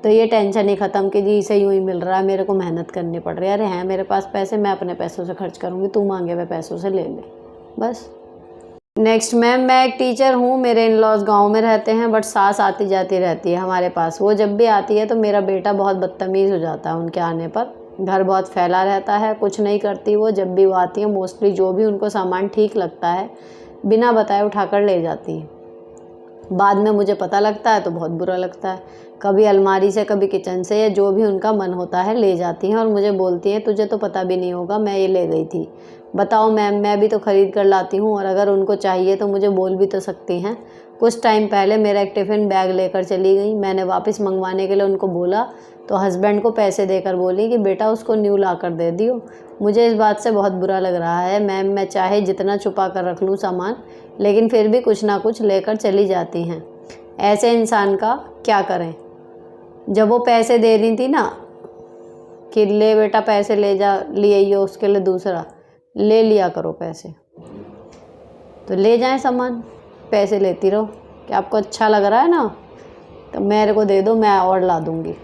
तो ये टेंशन ही ख़त्म कि जी इसे यूँ ही मिल रहा है, मेरे को मेहनत करनी पड़ रही है। अरे हैं मेरे पास पैसे, मैं अपने पैसों से खर्च करूँगी, तू मांगे हुए पैसों से ले ले, बस। नेक्स्ट मैम, मैं एक टीचर हूँ। मेरे इन लॉज गाँव में रहते हैं, बट सास आती जाती रहती है हमारे पास। वो जब भी आती है तो मेरा बेटा बहुत बदतमीज़ हो जाता है उनके आने पर। घर बहुत फैला रहता है, कुछ नहीं करती वो। जब भी वो आती है, मोस्टली जो भी उनको सामान ठीक लगता है बिना बताए उठाकर ले जाती है। बाद में मुझे पता लगता है तो बहुत बुरा लगता है। कभी अलमारी से, कभी किचन से, या जो भी उनका मन होता है ले जाती हैं और मुझे बोलती हैं तुझे तो पता भी नहीं होगा, मैं ये ले गई थी। बताओ मैम, मैं भी तो ख़रीद कर लाती हूँ, और अगर उनको चाहिए तो मुझे बोल भी तो सकती हैं। कुछ टाइम पहले मेरा एक टिफ़िन बैग लेकर चली गई। मैंने वापस मंगवाने के लिए उनको बोला तो हस्बैंड को पैसे देकर बोली कि बेटा उसको न्यू ला कर दे दियो। मुझे इस बात से बहुत बुरा लग रहा है मैम। मैं चाहे जितना छुपा कर रख लूँ सामान, लेकिन फिर भी कुछ ना कुछ लेकर चली जाती हैं। ऐसे इंसान का क्या करें। जब वो पैसे दे रही थी ना कि ले बेटा पैसे ले जा, लिए उसके लिए दूसरा ले लिया करो पैसे, तो ले जाएं सामान, पैसे लेती रहो कि आपको अच्छा लग रहा है ना तो मेरे को दे दो, मैं और ला दूँगी।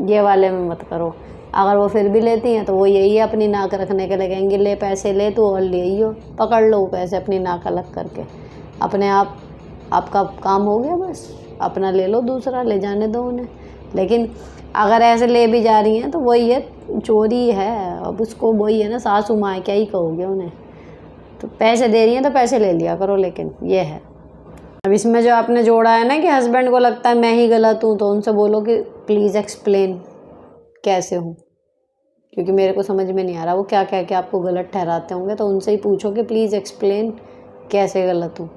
ये वाले में मत करो। अगर वो फिर भी लेती हैं तो वो यही है, अपनी नाक रखने के लिए कहेंगी ले पैसे ले तू और ले ही हो, पकड़ लो पैसे अपनी नाक अलग करके। अपने आप आपका काम हो गया, बस अपना ले लो, दूसरा ले जाने दो उन्हें। लेकिन अगर ऐसे ले भी जा रही हैं तो वही है, चोरी है। अब उसको वही है ना, सासू माँ क्या ही कहोगे उन्हें। तो पैसे दे रही हैं तो पैसे ले लिया करो। लेकिन ये है, अब इसमें जो आपने जोड़ा है ना कि हस्बैंड को लगता है मैं ही गलत हूँ, तो उनसे बोलो कि प्लीज़ एक्सप्लेन कैसे हूँ, क्योंकि मेरे को समझ में नहीं आ रहा वो क्या कह के आपको गलत ठहराते होंगे। तो उनसे ही पूछो कि प्लीज़ एक्सप्लेन कैसे गलत हूँ।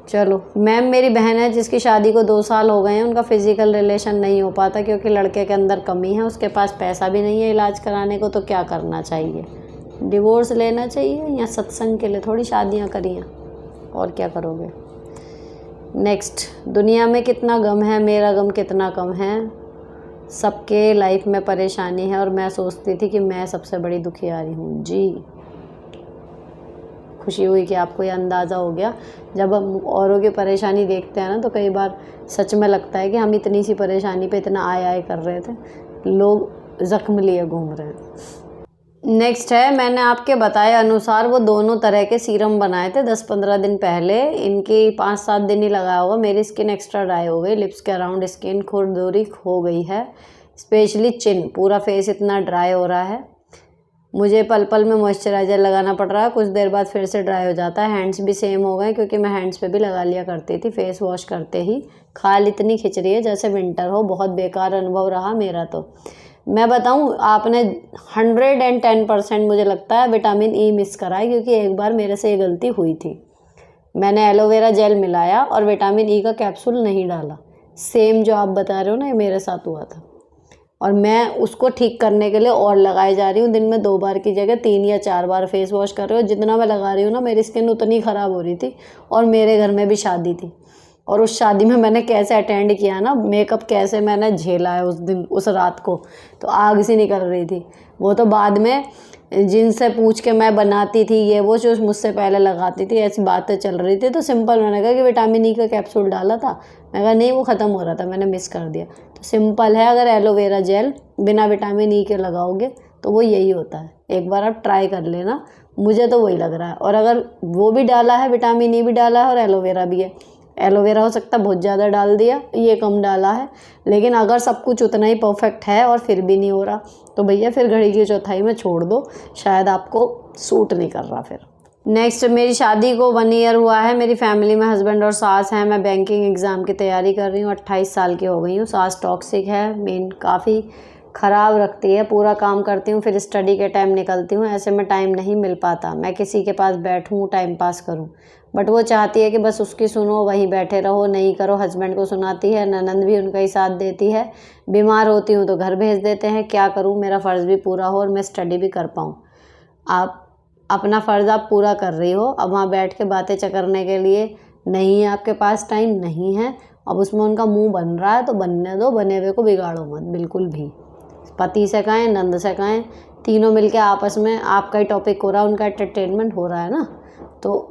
चलो, मैम मेरी बहन है जिसकी शादी को 2 साल हो गए हैं, उनका फिज़िकल रिलेशन नहीं हो पाता क्योंकि लड़के के अंदर कमी है, उसके पास पैसा भी नहीं है इलाज कराने को, तो क्या करना चाहिए? डिवोर्स लेना चाहिए या सत्संग के लिए थोड़ी शादियां करिए, और क्या करोगे? नेक्स्ट, दुनिया में कितना गम है, मेरा गम कितना कम है। सबके लाइफ में परेशानी है और मैं सोचती थी कि मैं सबसे बड़ी दुखियारी हूँ। जी, खुशी हुई कि आपको ये अंदाज़ा हो गया। जब हम औरों की परेशानी देखते हैं ना, तो कई बार सच में लगता है कि हम इतनी सी परेशानी पे इतना आय कर रहे थे, लोग ज़ख्म लिए घूम रहे हैं। नेक्स्ट है, मैंने आपके बताए अनुसार वो दोनों तरह के सीरम बनाए थे 10-15 दिन पहले। इनकी 5-7 दिन ही लगाया होगा, मेरी स्किन एक्स्ट्रा ड्राई हो गई, लिप्स के अराउंड स्किन खुरदुरी हो गई है, स्पेशली चिन, पूरा फेस इतना ड्राई हो रहा है। मुझे पल पल में मॉइस्चराइज़र लगाना पड़ रहा है, कुछ देर बाद फिर से ड्राई हो जाता है। हैंड्स भी सेम हो गए क्योंकि मैं हैंड्स पे भी लगा लिया करती थी फेस वॉश करते ही। खाल इतनी खिंच रही है जैसे विंटर हो, बहुत बेकार अनुभव रहा मेरा। तो मैं बताऊं, आपने 110% मुझे लगता है विटामिन ई मिस करा है, क्योंकि एक बार मेरे से ये गलती हुई थी। मैंने एलोवेरा जेल मिलाया और विटामिन ई का कैप्सूल नहीं डाला। सेम जो आप बता रहे हो ना, ये मेरे साथ हुआ था, और मैं उसको ठीक करने के लिए और लगाए जा रही हूँ। दिन में 2 बार की जगह 3 या 4 बार फेस वॉश कर रही हूँ। जितना मैं लगा रही हूँ ना, मेरी स्किन उतनी ख़राब हो रही थी। और मेरे घर में भी शादी थी, और उस शादी में मैंने कैसे अटेंड किया ना, मेकअप कैसे मैंने झेला है उस दिन, उस रात को तो आग सी निकल रही थी। वो तो बाद में जिनसे पूछ के मैं बनाती थी, ये वो जो मुझसे पहले लगाती थी, ऐसी बातें चल रही थी। तो सिंपल मैंने कहा कि विटामिन ई का कैप्सूल डाला था, मैं कहा नहीं वो ख़त्म हो रहा था, मैंने मिस कर दिया। तो सिंपल है, अगर एलोवेरा जेल बिना विटामिन ई के लगाओगे तो वो यही होता है। एक बार आप ट्राई कर लेना, मुझे तो वही लग रहा है। और अगर वो भी डाला है, विटामिन ई भी डाला है और एलोवेरा भी है, एलोवेरा हो सकता है बहुत ज़्यादा डाल दिया, ये कम डाला है, लेकिन अगर सब कुछ उतना ही परफेक्ट है और फिर भी नहीं हो रहा, तो भैया फिर घड़ी की चौथाई में छोड़ दो, शायद आपको सूट नहीं कर रहा फिर। नेक्स्ट, मेरी शादी को 1 ईयर हुआ है, मेरी फैमिली में हस्बैंड और सास हैं, मैं बैंकिंग एग्ज़ाम की तैयारी कर रही हूँ, 28 साल की हो गई हूँ। सास टॉक्सिक है, मेन काफ़ी ख़राब रखती है, पूरा काम करती हूँ फिर स्टडी के टाइम निकलती हूँ, ऐसे में टाइम नहीं मिल पाता। मैं किसी के पास बैठूँ टाइम पास करूँ, बट वो चाहती है कि बस उसकी सुनो, वहीं बैठे रहो, नहीं करो। हस्बैंड को सुनाती है, ननंद भी उनका ही साथ देती है। बीमार होती हूँ तो घर भेज देते हैं। क्या करूँ, मेरा फ़र्ज़ भी पूरा हो और मैं स्टडी भी कर पाऊँ। आप अपना फ़र्ज़ आप पूरा कर रही हो, अब वहाँ बैठ के बातें चकरने के लिए नहीं है आपके पास टाइम, नहीं है। अब उसमें उनका मुँह बन रहा है तो बनने दो, बने हुए को बिगाड़ो मत बिल्कुल भी। पति से कहें, नंद से कहें, तीनों मिलके आपस में, आपका ही टॉपिक हो रहा है, उनका एंटरटेनमेंट हो रहा है ना, तो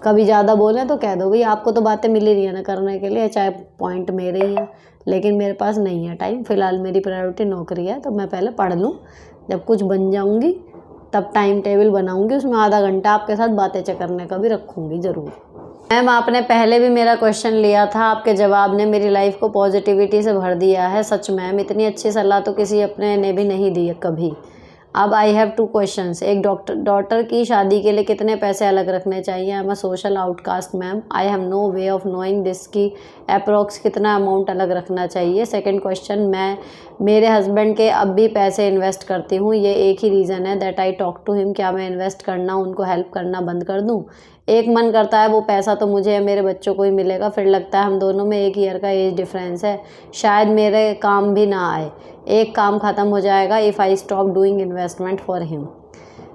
कभी ज़्यादा बोलें तो कह दो भाई आपको तो बातें मिल ही रही है ना करने के लिए, चाहे पॉइंट मेरे ही हैं, लेकिन मेरे पास नहीं है टाइम। फ़िलहाल मेरी प्रायोरिटी नौकरी है, तो मैं पहले पढ़ लूँ, जब कुछ बन जाऊँगी तब टाइम टेबल बनाऊँगी, उसमें आधा घंटा आपके साथ बातें करने का भी रखूँगी ज़रूर। मैम आपने पहले भी मेरा क्वेश्चन लिया था, आपके जवाब ने मेरी लाइफ को पॉजिटिविटी से भर दिया है। सच मैम, इतनी अच्छी सलाह तो किसी अपने ने भी नहीं दी है कभी। अब आई हैव 2 क्वेश्चंस। एक, डॉटर की शादी के लिए कितने पैसे अलग रखने चाहिए? I am a social outcast ma'am, I have no way of knowing this की अप्रॉक्स कितना अमाउंट अलग रखना चाहिए। सेकंड क्वेश्चन, मैं मेरे हस्बैंड के अब भी पैसे इन्वेस्ट करती हूँ, ये एक ही रीज़न है that I talk to him. क्या मैं इन्वेस्ट करना, उनको हेल्प करना बंद कर दूँ? एक मन करता है वो पैसा तो मुझे या मेरे बच्चों को ही मिलेगा, फिर लगता है हम दोनों में 1 ईयर का एज डिफरेंस है, शायद मेरे काम भी ना आए, एक काम ख़त्म हो जाएगा if I stop doing investment for him.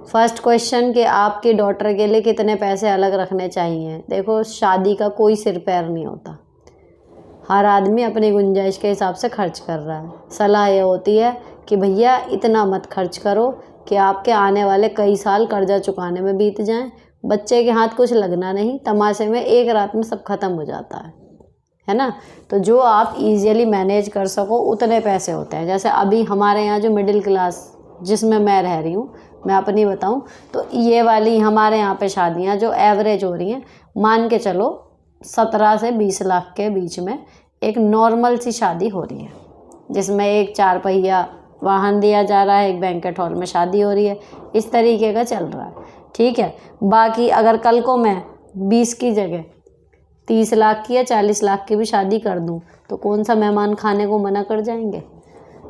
First question कि आपकी डॉटर के लिए कितने पैसे अलग रखने चाहिए। देखो, शादी का कोई सिर पैर नहीं होता, हर आदमी अपनी गुंजाइश के हिसाब से खर्च कर रहा है। सलाह ये होती है कि भैया इतना मत खर्च करो कि आपके आने वाले कई साल कर्जा चुकाने में बीत जाएं, बच्चे के हाथ कुछ लगना नहीं, तमाशे में एक रात में सब खत्म हो जाता है ना। तो जो आप इजीली मैनेज कर सको उतने पैसे होते हैं। जैसे अभी हमारे यहाँ जो मिडिल क्लास जिसमें मैं रह रही हूँ, मैं अपनी बताऊँ तो ये वाली हमारे यहाँ पे शादियाँ जो एवरेज हो रही हैं, मान के चलो 17 से 20 लाख के बीच में एक नॉर्मल सी शादी हो रही है, जिसमें एक 4 पहिया वाहन दिया जा रहा है, एक बैंकेट हॉल में शादी हो रही है, इस तरीके का चल रहा है, ठीक है। बाकी अगर कल को मैं 20 की जगह 30 लाख की या 40 लाख की भी शादी कर दूं तो कौन सा मेहमान खाने को मना कर जाएंगे?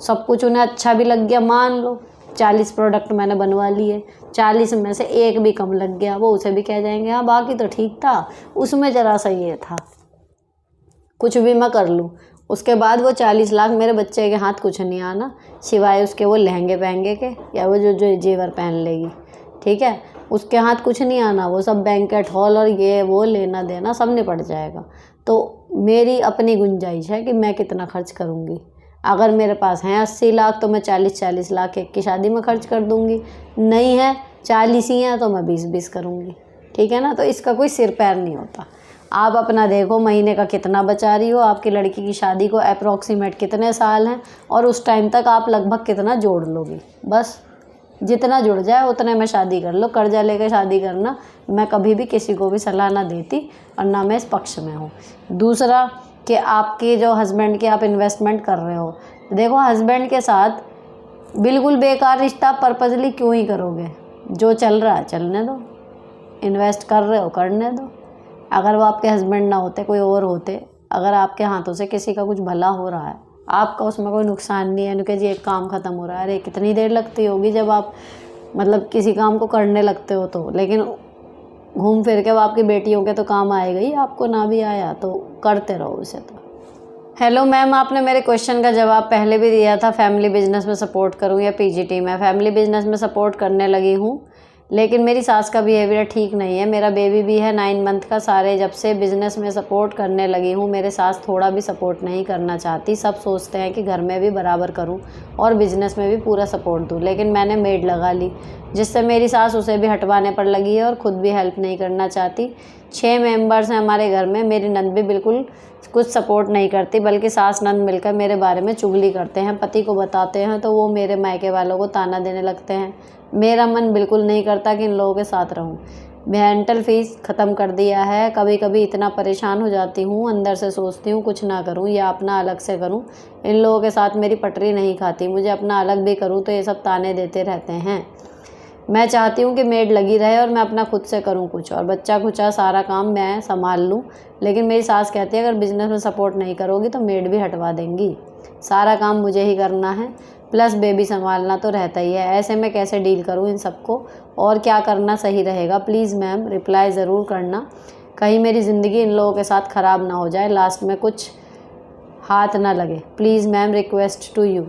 सब कुछ उन्हें अच्छा भी लग गया मान लो, 40 प्रोडक्ट मैंने बनवा लिए, 40 में से एक भी कम लग गया, वो उसे भी कह जाएंगे हाँ बाकी तो ठीक था, उसमें ज़रा सा ये था, कुछ भी मैं कर लूँ। उसके बाद वो 40 लाख मेरे बच्चे के हाथ कुछ नहीं आना, सिवाय उसके वो लहंगे पहनगे के या वो जो जो जेवर पहन लेगी, ठीक है, उसके हाथ कुछ नहीं आना। वो सब बैंकेट हॉल और ये वो लेना देना सब निपट जाएगा। तो मेरी अपनी गुंजाइश है कि मैं कितना खर्च करूँगी। अगर मेरे पास हैं 80 लाख तो मैं 40-40 लाख एक की शादी में खर्च कर दूँगी, नहीं है 40 ही हैं तो मैं 20-20 करूँगी, ठीक है ना। तो इसका कोई सिर पैर नहीं होता। आप अपना देखो महीने का कितना बचा रही हो, आपकी लड़की की शादी को अप्रॉक्सीमेट कितने साल हैं, और उस टाइम तक आप लगभग कितना जोड़ लोगी। बस जितना जुड़ जाए उतने में शादी कर लो। कर्जा लेकर शादी करना मैं कभी भी किसी को भी सलाह ना देती और ना मैं इस पक्ष में हूँ। दूसरा कि आपके जो हस्बैंड के आप इन्वेस्टमेंट कर रहे हो, देखो हस्बैंड के साथ बिल्कुल बेकार रिश्ता पर्पजली क्यों ही करोगे। जो चल रहा है चलने दो, इन्वेस्ट कर रहे हो करने दो। अगर वो आपके हस्बैंड ना होते कोई और होते, अगर आपके हाथों से किसी का कुछ भला हो रहा है, आपका उसमें कोई नुकसान नहीं है, क्योंकि जी एक काम ख़त्म हो रहा है, अरे कितनी देर लगती होगी जब आप मतलब किसी काम को करने लगते हो तो, लेकिन घूम फिर के वो आपकी बेटियों के तो काम आएगा ही, आपको ना भी आया तो करते रहो उसे। तो हेलो मैम, आपने मेरे क्वेश्चन का जवाब पहले भी दिया था, फैमिली बिजनेस में सपोर्ट करूं या पीजीटी में। फैमिली बिजनेस में सपोर्ट करने लगी हूं, लेकिन मेरी सास का बिहेवियर ठीक नहीं है। मेरा बेबी भी है 9 मंथ का। सारे जब से बिज़नेस में सपोर्ट करने लगी हूँ, मेरे सास थोड़ा भी सपोर्ट नहीं करना चाहती। सब सोचते हैं कि घर में भी बराबर करूँ और बिज़नेस में भी पूरा सपोर्ट दूँ, लेकिन मैंने मेड लगा ली, जिससे मेरी सास उसे भी हटवाने पर लगी है और ख़ुद भी हेल्प नहीं करना चाहती। 6 मेंबर्स हैं हमारे घर में। मेरी नंद भी बिल्कुल कुछ सपोर्ट नहीं करती, बल्कि सास नंद मिलकर मेरे बारे में चुगली करते हैं। पति को बताते हैं तो वो मेरे मायके वालों को ताना देने लगते हैं। मेरा मन बिल्कुल नहीं करता कि इन लोगों के साथ रहूं। मेंटल फीस ख़त्म कर दिया है। कभी कभी इतना परेशान हो जाती हूँ, अंदर से सोचती हूँ कुछ ना करूँ या अपना अलग से करूँ। इन लोगों के साथ मेरी पटरी नहीं खाती। मुझे अपना अलग भी करूँ तो ये सब ताने देते रहते हैं। मैं चाहती हूँ कि मेड लगी रहे और मैं अपना खुद से करूँ कुछ, और बच्चा खुचा सारा काम मैं संभाल लूँ। लेकिन मेरी सास कहती है अगर बिज़नेस में सपोर्ट नहीं करोगी तो मेड भी हटवा देंगी। सारा काम मुझे ही करना है, प्लस बेबी संभालना तो रहता ही है। ऐसे में कैसे डील करूँ इन सबको और क्या करना सही रहेगा? प्लीज़ मैम रिप्लाई ज़रूर करना, कहीं मेरी ज़िंदगी इन लोगों के साथ ख़राब ना हो जाए, लास्ट में कुछ हाथ ना लगे। Please ma'am request to you.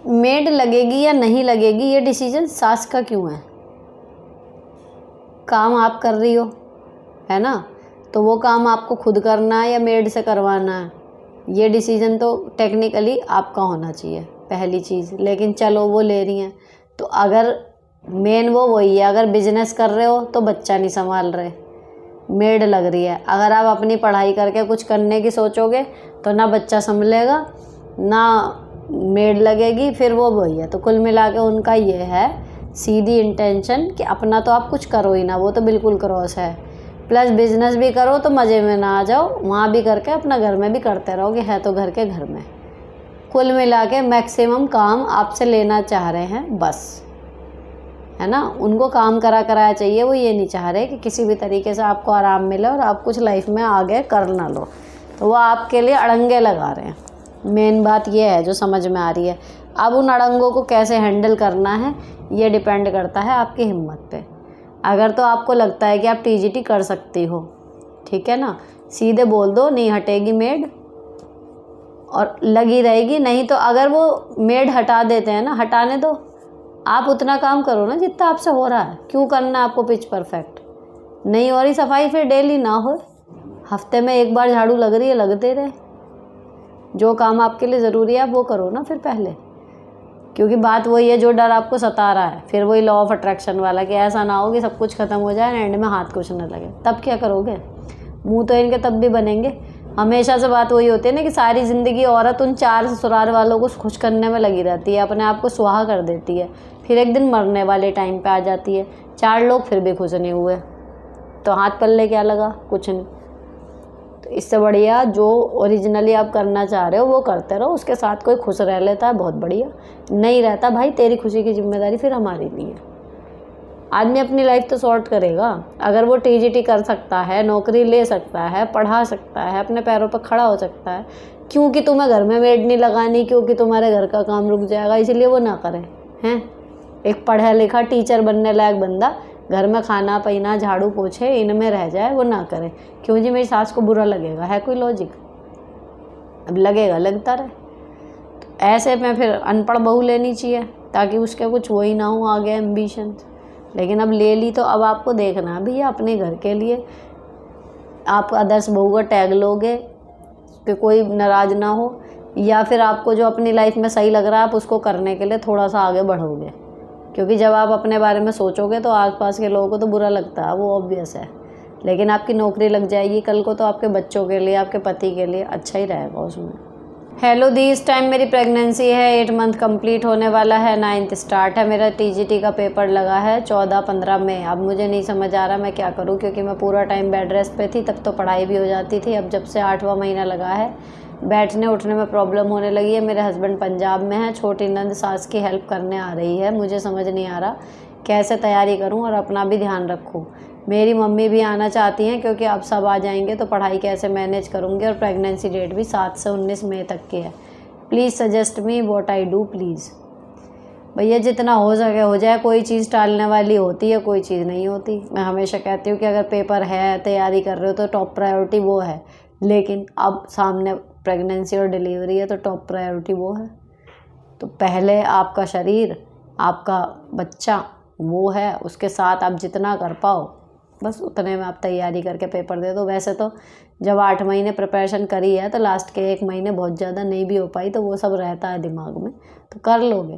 Maid लगेगी या नहीं लगेगी ये डिसीजन सास का क्यों है? काम आप कर रही हो, है ना, तो वो काम आपको खुद करना है या मेड से करवाना है, ये डिसीजन तो टेक्निकली आपका होना चाहिए पहली चीज़। लेकिन चलो वो ले रही हैं तो अगर मेन वो वही है, अगर बिजनेस कर रहे हो तो बच्चा नहीं संभाल रहे, मेड लग रही है। अगर आप अपनी पढ़ाई करके कुछ करने की सोचोगे तो ना बच्चा संभलेगा ना मेड लगेगी, फिर वो वही है। तो कुल मिला के उनका ये है सीधी इंटेंशन कि अपना तो आप कुछ करो ही ना, वो तो बिल्कुल क्रॉस है। प्लस बिजनेस भी करो तो मज़े में ना आ जाओ, वहाँ भी करके अपना घर में भी करते रहोगे, है तो घर के घर में। कुल मिला के मैक्सिमम काम आपसे लेना चाह रहे हैं बस, है ना। उनको काम कराया चाहिए, वो ये नहीं चाह रहे कि किसी भी तरीके से आपको आराम मिले और आप कुछ लाइफ में आगे कर ना लो, तो वो आपके लिए अड़ंगे लगा रहे हैं। मेन बात ये है जो समझ में आ रही है। अब उन अड़ंगों को कैसे हैंडल करना है ये डिपेंड करता है आपकी हिम्मत पे। अगर तो आपको लगता है कि आप टीजीटी कर सकती हो, ठीक है ना, सीधे बोल दो नहीं हटेगी मेड और लगी रहेगी। नहीं तो अगर वो मेड हटा देते हैं ना, हटाने दो, आप उतना काम करो ना जितना आपसे हो रहा है। क्यों करना है आपको पिच परफेक्ट? नहीं हो रही सफाई फिर डेली ना हो, हफ्ते में एक बार झाड़ू लग रही है लगते रहे। जो काम आपके लिए ज़रूरी है आप वो करो ना फिर पहले, क्योंकि बात वही है जो डर आपको सता रहा है। फिर वही लॉ ऑफ अट्रैक्शन वाला कि ऐसा ना हो कि सब कुछ ख़त्म हो जाए एंड में हाथ कुछ न लगे, तब क्या करोगे? मुंह तो इनके तब भी बनेंगे। हमेशा से बात वही होती है ना कि सारी ज़िंदगी औरत उन 4 ससुराल वालों को खुश करने में लगी रहती है, अपने आप को सुहा कर देती है, फिर एक दिन मरने वाले टाइम पे आ जाती है, 4 लोग फिर भी खुश नहीं हुए, तो हाथ पल्ले क्या लगा? कुछ नहीं। तो इससे बढ़िया जो ओरिजिनली आप करना चाह रहे हो वो करते रहो, उसके साथ कोई खुश रह लेता है बहुत बढ़िया, नहीं रहता भाई तेरी खुशी की जिम्मेदारी फिर हमारी नहीं है। आदमी अपनी लाइफ तो सॉर्ट करेगा। अगर वो टीजीटी कर सकता है, नौकरी ले सकता है, पढ़ा सकता है, अपने पैरों पर खड़ा हो सकता है, क्योंकि तुम्हें घर में मेड नहीं लगानी, क्योंकि तुम्हारे घर का काम रुक जाएगा, इसलिए वो ना करे हैं। एक पढ़ा लिखा टीचर बनने लायक बंदा घर में खाना पीना झाड़ू पोछे इनमें रह जाए, वो ना करे, क्यों जी मेरी सास को बुरा लगेगा, है कोई लॉजिक? अब लगेगा, लगता रहे। तो ऐसे में फिर अनपढ़ बहू लेनी चाहिए ताकि उसके कुछ वही ना हो आगे एम्बिशन। लेकिन अब ले ली तो अब आपको देखना है भैया अपने घर के लिए आप आदर्श बहू का टैग लोगे कि कोई नाराज़ ना हो, या फिर आपको जो अपनी लाइफ में सही लग रहा है आप उसको करने के लिए थोड़ा सा आगे बढ़ोगे। क्योंकि जब आप अपने बारे में सोचोगे तो आसपास के लोगों को तो बुरा लगता है, वो ऑब्वियस है। लेकिन आपकी नौकरी लग जाएगी कल को तो आपके बच्चों के लिए, आपके पति के लिए अच्छा ही रहेगा उसमें। हेलो दी, इस टाइम मेरी प्रेगनेंसी है, 8 मंथ कंप्लीट होने वाला है, 9th स्टार्ट है, मेरा टीजीटी का पेपर लगा है 14-15 में। अब मुझे नहीं समझ आ रहा मैं क्या करूं, क्योंकि मैं पूरा टाइम बेड रेस्ट पे थी, तब तो पढ़ाई भी हो जाती थी। अब जब से 8वां महीना लगा है बैठने उठने में प्रॉब्लम होने लगी है। मेरे हस्बैंड पंजाब में है, छोटी नंद सास की हेल्प करने आ रही है। मुझे समझ नहीं आ रहा कैसे तैयारी करूं और अपना भी ध्यान रखूं। मेरी मम्मी भी आना चाहती हैं क्योंकि अब सब आ जाएंगे तो पढ़ाई कैसे मैनेज करूंगी, और प्रेगनेंसी डेट भी 7 से 19 मई तक की है। Please suggest me what I do please. भैया जितना हो सके हो जाए, कोई चीज़ टालने वाली होती है, कोई चीज़ नहीं होती। मैं हमेशा कहती हूँ कि अगर पेपर है, तैयारी कर रहे हो तो टॉप प्रायोरिटी वो है, लेकिन अब सामने प्रेगनेंसी और डिलीवरी है तो टॉप प्रायोरिटी वो है। तो पहले आपका शरीर, आपका बच्चा वो है, उसके साथ आप जितना कर पाओ बस उतने में आप तैयारी करके पेपर दे दो। वैसे तो जब 8 महीने प्रिपरेशन करी है तो लास्ट के 1 महीने बहुत ज़्यादा नहीं भी हो पाई, तो वो सब रहता है दिमाग में, तो कर लोगे।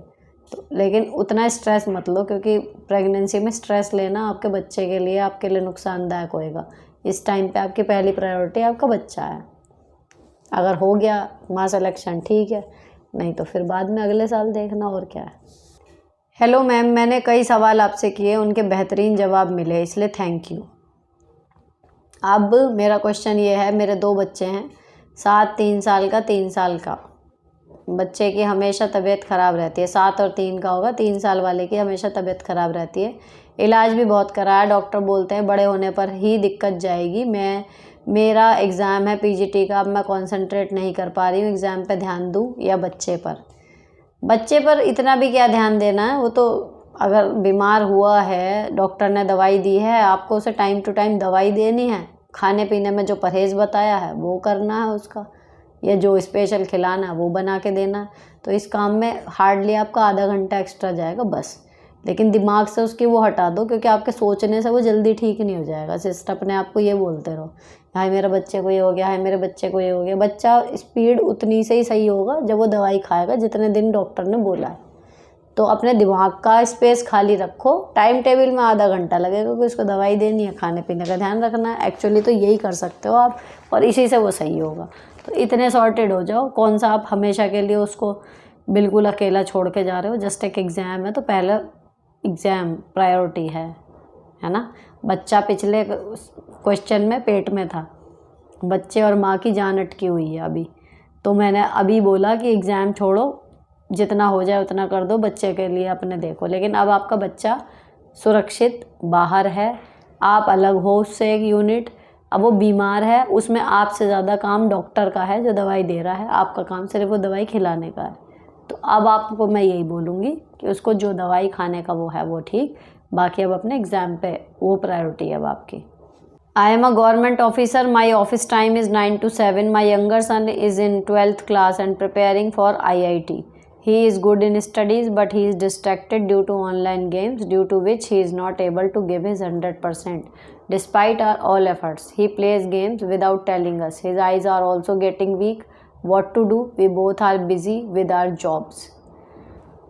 तो लेकिन उतना स्ट्रेस मत लो, क्योंकि प्रेगनेंसी में स्ट्रेस लेना आपके बच्चे के लिए, आपके लिए नुकसानदायक होएगा। इस टाइम पे आपकी पहली प्रायोरिटी आपका बच्चा है। अगर हो गया माँ सिलेक्शन ठीक है, नहीं तो फिर बाद में अगले साल देखना, और क्या है। हेलो मैम, मैंने कई सवाल आपसे किए, उनके बेहतरीन जवाब मिले, इसलिए थैंक यू। अब मेरा क्वेश्चन ये है, मेरे 2 बच्चे हैं, 7, 3 साल का, 3 साल का। बच्चे की हमेशा तबीयत ख़राब रहती है, 7 और 3 का होगा, 3 साल वाले की हमेशा तबीयत ख़राब रहती है। इलाज भी बहुत कराया, डॉक्टर बोलते हैं बड़े होने पर ही दिक्कत जाएगी। मेरा एग्ज़ाम है पीजीटी का, अब मैं कंसंट्रेट नहीं कर पा रही हूँ, एग्ज़ाम पे ध्यान दूँ या बच्चे पर? बच्चे पर इतना भी क्या ध्यान देना है, वो तो अगर बीमार हुआ है, डॉक्टर ने दवाई दी है, आपको उसे टाइम टू टाइम दवाई देनी है, खाने पीने में जो परहेज़ बताया है वो करना है उसका, या जो स्पेशल खिलाना है वो बना के देना है। तो इस काम में हार्डली आपका आधा घंटा एक्स्ट्रा जाएगा बस। लेकिन दिमाग से उसकी वो हटा दो, क्योंकि आपके सोचने से वो जल्दी ठीक नहीं हो जाएगा। सिर्फ अपने आप को ये बोलते रहो, हाय मेरे बच्चे को ये हो गया, हाय मेरे बच्चे को ये हो गया। बच्चा स्पीड उतनी से ही सही होगा जब वो दवाई खाएगा जितने दिन डॉक्टर ने बोला है। तो अपने दिमाग का स्पेस खाली रखो। टाइम टेबल में आधा घंटा लगेगा क्योंकि उसको दवाई देनी है, खाने पीने का ध्यान रखना है। एक्चुअली तो यही कर सकते हो आप, और इसी से वो सही होगा। तो इतने सॉर्टेड हो जाओ। कौन सा आप हमेशा के लिए उसको बिल्कुल अकेला छोड़ के जा रहे हो? जस्ट एक एग्ज़ाम है तो पहला एग्ज़ाम प्रायोरिटी है ना। बच्चा पिछले क्वेश्चन में पेट में था, बच्चे और माँ की जान अटकी हुई है अभी। तो मैंने अभी बोला कि एग्ज़ाम छोड़ो, जितना हो जाए उतना कर दो, बच्चे के लिए अपने देखो। लेकिन अब आपका बच्चा सुरक्षित बाहर है, आप अलग हो उससे एक यूनिट। अब वो बीमार है, उसमें आपसे ज़्यादा काम डॉक्टर का है जो दवाई दे रहा है, आपका काम सिर्फ वो दवाई खिलाने का है। तो अब आपको मैं यही बोलूँगी कि उसको जो दवाई खाने का वो है वो ठीक, बाकी अब अपने एग्ज़ाम पे वो प्रायोरिटी है अब आपकी। I am a government officer. My office time is 9 to 7. My younger son is in 12th class and preparing for IIT. He is good in studies but he is distracted due to online games, due to which he is not able to give his 100%. Despite our all efforts, he plays games without telling us. His eyes are also getting weak. What to do? We both are busy with our jobs.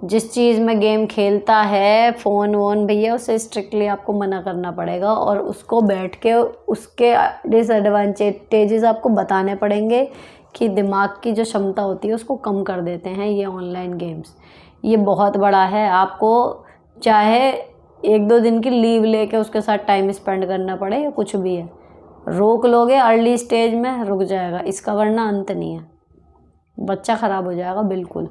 जिस चीज़ में game खेलता है, phone वोन, भैया उसे strictly आपको मना करना पड़ेगा, और उसको बैठ के उसके डिसएडवांटेजेस आपको बताने पड़ेंगे कि दिमाग की जो क्षमता होती है उसको कम कर देते हैं ये ऑनलाइन गेम्स। ये बहुत बड़ा है, आपको चाहे 1-2 दिन की लीव लेके उसके साथ टाइम स्पेंड करना पड़े या कुछ भी है, रोक लोगे अर्ली स्टेज में रुक जाएगा इसका, वरना अंत नहीं है, बच्चा ख़राब हो जाएगा बिल्कुल।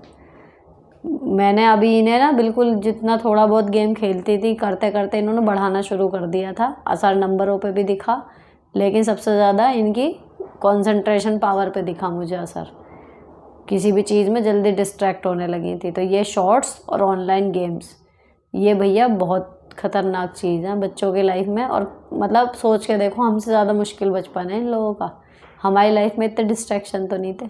मैंने अभी इन्हें ना बिल्कुल जितना थोड़ा बहुत गेम खेलती थी करते करते इन्होंने बढ़ाना शुरू कर दिया था। असर नंबरों पे भी दिखा, लेकिन सबसे ज़्यादा इनकी कंसंट्रेशन पावर पे दिखा मुझे असर। किसी भी चीज़ में जल्दी डिस्ट्रैक्ट होने लगी थी। तो ये शॉर्ट्स और ऑनलाइन गेम्स, ये भैया बहुत ख़तरनाक चीज़ है बच्चों की लाइफ में। और मतलब सोच के देखो, हमसे ज़्यादा मुश्किल बचपन है इन लोगों का। हमारी लाइफ में इतने डिस्ट्रैक्शन तो नहीं थे,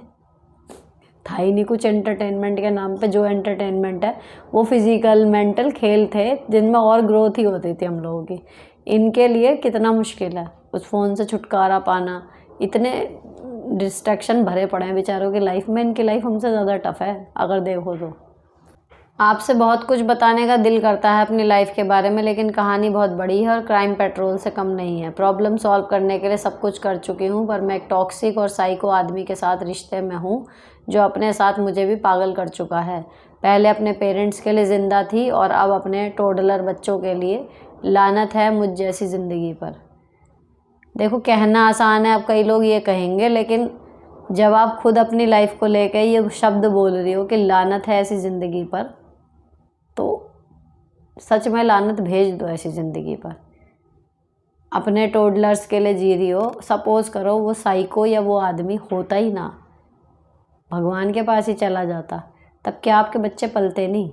था ही नहीं कुछ एंटरटेनमेंट के नाम पे। जो एंटरटेनमेंट है वो फिज़िकल मेंटल खेल थे जिनमें और ग्रोथ ही होती थी हम लोगों की। इनके लिए कितना मुश्किल है उस फ़ोन से छुटकारा पाना। इतने डिस्ट्रैक्शन भरे पड़े हैं बेचारों की लाइफ में। इनकी लाइफ हमसे ज़्यादा टफ़ है अगर देखो तो। आपसे बहुत कुछ बताने का दिल करता है अपनी लाइफ के बारे में, लेकिन कहानी बहुत बड़ी है और क्राइम पेट्रोल से कम नहीं है। प्रॉब्लम सॉल्व करने के लिए सब कुछ कर चुकी हूँ, पर मैं एक टॉक्सिक और साइको आदमी के साथ रिश्ते में हूँ जो अपने साथ मुझे भी पागल कर चुका है। पहले अपने पेरेंट्स के लिए ज़िंदा थी और अब अपने टोडलर बच्चों के लिए। लानत है मुझ जैसी ज़िंदगी पर। देखो, कहना आसान है, अब कई लोग ये कहेंगे, लेकिन जब आप खुद अपनी लाइफ को लेकर ये शब्द बोल रही हो कि लानत है ऐसी ज़िंदगी पर, तो सच में लानत भेज दो ऐसी ज़िंदगी पर। अपने टोडलर्स के लिए जी रही हो। सपोज़ करो वो साइको या वो आदमी होता ही ना, भगवान के पास ही चला जाता, तब क्या आपके बच्चे पलते नहीं?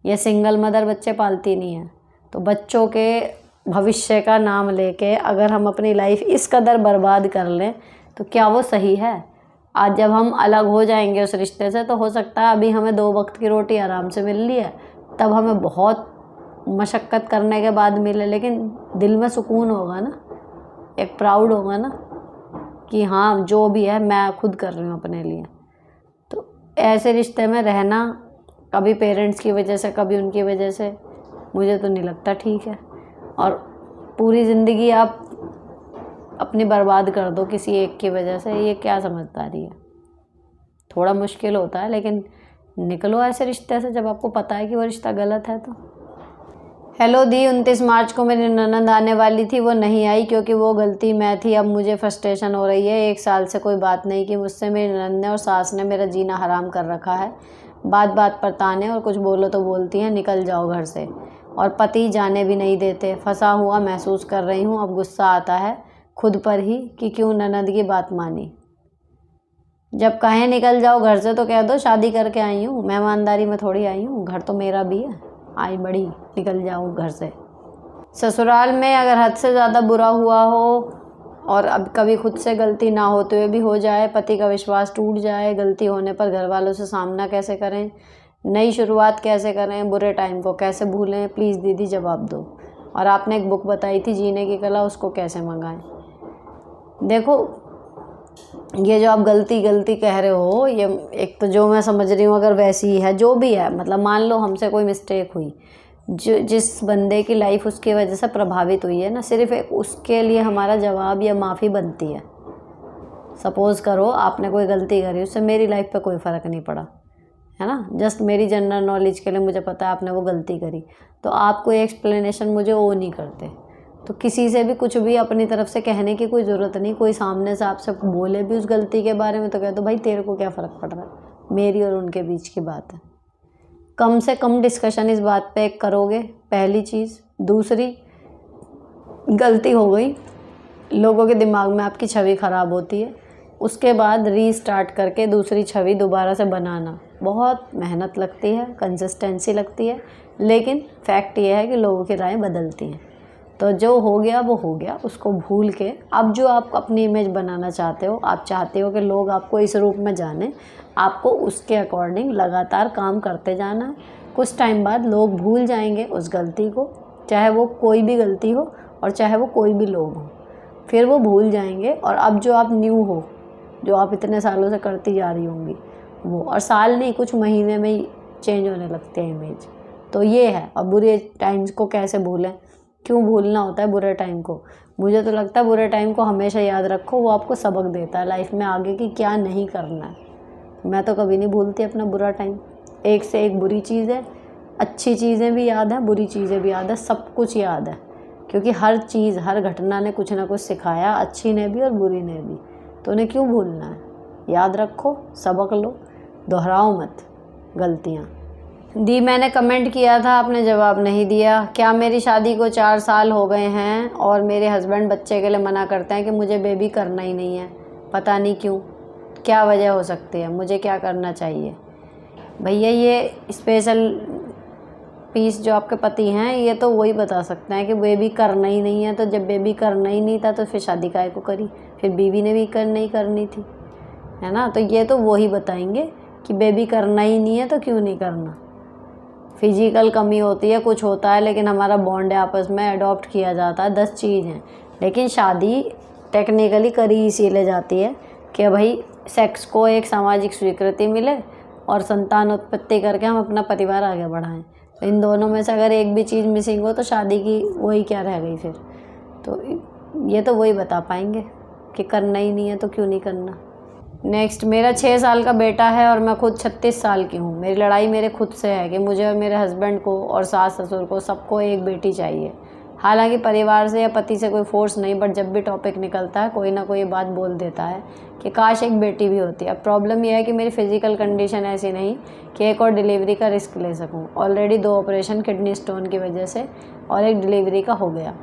ये सिंगल मदर बच्चे पालती नहीं है। तो बच्चों के भविष्य का नाम लेके अगर हम अपनी लाइफ इस कदर बर्बाद कर लें तो क्या वो सही है? आज जब हम अलग हो जाएंगे उस रिश्ते से, तो हो सकता है अभी हमें 2 वक्त की रोटी आराम से मिल रही है, तब हमें बहुत मशक्क़त करने के बाद मिले, लेकिन दिल में सुकून होगा ना, एक प्राउड होगा ना कि हाँ जो भी है मैं खुद कर रही हूँ अपने लिए। तो ऐसे रिश्ते में रहना कभी पेरेंट्स की वजह से कभी उनकी वजह से, मुझे तो नहीं लगता ठीक है। और पूरी ज़िंदगी आप अपनी बर्बाद कर दो किसी एक की वजह से, ये क्या समझदारी है? थोड़ा मुश्किल होता है, लेकिन निकलो ऐसे रिश्ते से जब आपको पता है कि वो रिश्ता गलत है तो। हेलो दी, 29 मार्च को मेरी ननद आने वाली थी, वो नहीं आई क्योंकि वो गलती मैं थी। अब मुझे फ्रस्ट्रेशन हो रही है। 1 साल से कोई बात नहीं की मुझसे। मेरी ननद ने और सास ने मेरा जीना हराम कर रखा है। बात बात पर ताने, और कुछ बोलो तो बोलती हैं निकल जाओ घर से, और पति जाने भी नहीं देते। फंसा हुआ महसूस कर रही हूँ। अब गुस्सा आता है खुद पर ही कि क्यों ननद की बात मानी। जब कहें निकल जाओ घर से तो कह दो शादी करके आई हूँ, मेहमानदारी में थोड़ी आई हूँ, घर तो मेरा भी है। आई बड़ी, निकल जाऊँ घर से। ससुराल में अगर हद से ज़्यादा बुरा हुआ हो और अब कभी खुद से गलती ना होते हुए भी हो जाए, पति का विश्वास टूट जाए, गलती होने पर घर वालों से सामना कैसे करें, नई शुरुआत कैसे करें, बुरे टाइम को कैसे भूलें, प्लीज़ दीदी जवाब दो। और आपने एक बुक बताई थी जीने की कला, उसको कैसे मंगाएं। देखो, ये जो आप गलती गलती कह रहे हो, ये एक तो जो मैं समझ रही हूँ अगर वैसी ही है, जो भी है, मतलब मान लो हमसे कोई मिस्टेक हुई, जो जिस बंदे की लाइफ उसकी वजह से प्रभावित हुई है ना, सिर्फ एक उसके लिए हमारा जवाब या माफ़ी बनती है। सपोज़ करो आपने कोई गलती करी, उससे मेरी लाइफ पे कोई फ़र्क नहीं पड़ा, है ना, जस्ट मेरी जनरल नॉलेज के लिए मुझे पता है आपने वो गलती करी, तो आप कोई एक्सप्लेनेशन मुझे वो नहीं करते। तो किसी से भी कुछ भी अपनी तरफ से कहने की कोई ज़रूरत नहीं। कोई सामने से आपसे बोले भी उस गलती के बारे में तो कह दो भाई तेरे को क्या फ़र्क पड़ रहा है, मेरी और उनके बीच की बात है। कम से कम डिस्कशन इस बात पे करोगे, पहली चीज़। दूसरी, गलती हो गई, लोगों के दिमाग में आपकी छवि ख़राब होती है, उसके बाद रीस्टार्ट करके दूसरी छवि दोबारा से बनाना बहुत मेहनत लगती है, कंसिस्टेंसी लगती है, लेकिन फैक्ट ये है कि लोगों की राय बदलती हैं। तो जो हो गया वो हो गया, उसको भूल के अब जो आप अपनी इमेज बनाना चाहते हो, आप चाहते हो कि लोग आपको इस रूप में जाने, आपको उसके अकॉर्डिंग लगातार काम करते जाना है। कुछ टाइम बाद लोग भूल जाएंगे उस गलती को, चाहे वो कोई भी गलती हो और चाहे वो कोई भी लोग हों, फिर वो भूल जाएंगे। और अब जो आप न्यू हो, जो आप इतने सालों से करती जा रही होंगी वो, और साल नहीं कुछ महीने में ही चेंज होने लगते हैं इमेज। तो ये है। और बुरे टाइम्स को कैसे भूलें, क्यों भूलना होता है बुरे टाइम को? मुझे तो लगता है बुरे टाइम को हमेशा याद रखो, वो आपको सबक देता है लाइफ में आगे की क्या नहीं करना है। मैं तो कभी नहीं भूलती अपना बुरा टाइम। एक से एक बुरी चीज़ है, अच्छी चीज़ें भी याद है, बुरी चीज़ें भी याद है, सब कुछ याद है, क्योंकि हर चीज़ हर घटना ने कुछ ना कुछ सिखाया, अच्छी ने भी और बुरी ने भी। तो उन्हें क्यों भूलना है? याद रखो, सबक लो, दोहराओ मत। गलतियाँ। दी मैंने कमेंट किया था, आपने जवाब नहीं दिया। क्या मेरी शादी को 4 साल हो गए हैं और मेरे हस्बैंड बच्चे के लिए मना करते हैं कि मुझे बेबी करना ही नहीं है, पता नहीं क्यों, क्या वजह हो सकती है, मुझे क्या करना चाहिए? भैया ये स्पेशल पीस जो आपके पति हैं ये तो वही बता सकते हैं कि बेबी करना ही नहीं है। तो जब बेबी करना ही नहीं था तो फिर शादी काहे को करी? फिर बीवी ने भी नहीं करनी थी, है ना? तो ये तो वही बताएंगे कि बेबी करना ही नहीं है तो क्यों नहीं करना। फिजिकल कमी होती है, कुछ होता है, लेकिन हमारा बॉन्ड है आपस में, अडॉप्ट किया जाता है, 10 चीज़ हैं। लेकिन शादी टेक्निकली करी इसीलिए जाती है कि भाई सेक्स को एक सामाजिक स्वीकृति मिले और संतान उत्पत्ति करके हम अपना परिवार आगे बढ़ाएं। तो इन दोनों में से अगर एक भी चीज़ मिसिंग हो तो शादी की वही क्या रह गई फिर? तो ये तो वही बता पाएंगे कि करना ही नहीं है तो क्यों नहीं करना। नेक्स्ट, मेरा 6 साल का बेटा है और मैं खुद 36 साल की हूँ। मेरी लड़ाई मेरे खुद से है कि मुझे और मेरे हस्बैंड को और सास ससुर को सबको एक बेटी चाहिए। हालांकि परिवार से या पति से कोई फोर्स नहीं, बट जब भी टॉपिक निकलता है कोई ना कोई ये बात बोल देता है कि काश एक बेटी भी होती। अब प्रॉब्लम यह है कि मेरी फिजिकल कंडीशन ऐसी नहीं कि एक और डिलीवरी का रिस्क ले सकूँ। ऑलरेडी 2 ऑपरेशन किडनी स्टोन की वजह से और एक डिलीवरी का हो गया।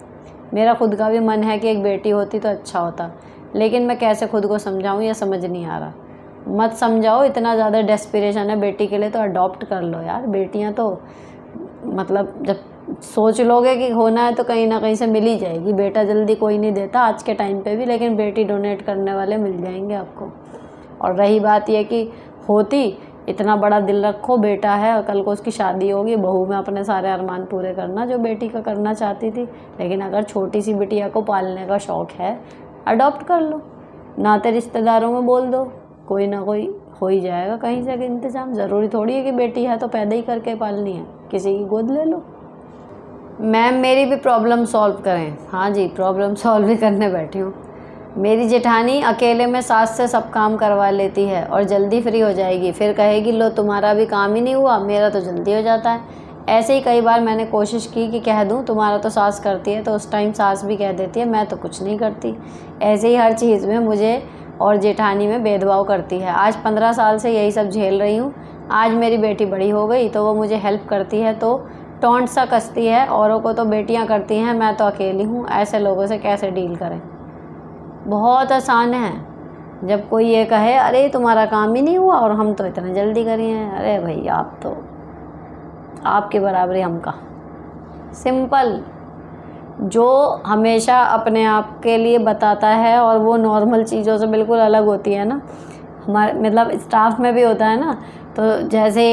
मेरा खुद का भी मन है कि एक बेटी होती तो अच्छा होता, लेकिन मैं कैसे खुद को समझाऊं ये समझ नहीं आ रहा। मत समझाओ, इतना ज़्यादा डेस्पिरेशन है बेटी के लिए तो अडॉप्ट कर लो यार। बेटियां तो मतलब जब सोच लोगे कि होना है तो कहीं ना कहीं से मिल ही जाएगी। बेटा जल्दी कोई नहीं देता आज के टाइम पे भी, लेकिन बेटी डोनेट करने वाले मिल जाएंगे आपको। और रही बात यह कि होती, इतना बड़ा दिल रखो, बेटा है और कल को उसकी शादी होगी, बहू में अपने सारे अरमान पूरे करना जो बेटी का करना चाहती थी। लेकिन अगर छोटी सी बिटिया को पालने का शौक़ है, अडॉप्ट कर लो, नाते रिश्तेदारों में बोल दो, कोई ना कोई हो ही जाएगा कहीं से इंतज़ाम। ज़रूरी थोड़ी है कि बेटी है तो पैदा ही करके पालनी है, किसी की गोद ले लो। मैम मेरी भी प्रॉब्लम सॉल्व करें। हाँ जी, प्रॉब्लम सॉल्व भी करने बैठी हूँ। मेरी जेठानी अकेले में सास से सब काम करवा लेती है और जल्दी फ्री हो जाएगी, फिर कहेगी लो तुम्हारा भी काम ही नहीं हुआ, मेरा तो जल्दी हो जाता है। ऐसे ही कई बार मैंने कोशिश की कि कह दूं तुम्हारा तो सास करती है, तो उस टाइम सास भी कह देती है मैं तो कुछ नहीं करती। ऐसे ही हर चीज़ में मुझे और जेठानी में भेदभाव करती है। आज 15 साल से यही सब झेल रही हूँ। आज मेरी बेटी बड़ी हो गई तो वो मुझे हेल्प करती है तो टोंट सा कसती है, औरों को तो बेटियाँ करती हैं, मैं तो अकेली हूँ। ऐसे लोगों से कैसे डील करें? बहुत आसान है। जब कोई ये कहे अरे तुम्हारा काम ही नहीं हुआ और हम तो इतना जल्दी करी हैं, अरे भाई आप तो आपके बराबरी हम का। सिंपल। जो हमेशा अपने आप के लिए बताता है और वो नॉर्मल चीज़ों से बिल्कुल अलग होती है ना, हमारे मतलब स्टाफ में भी होता है ना। तो जैसे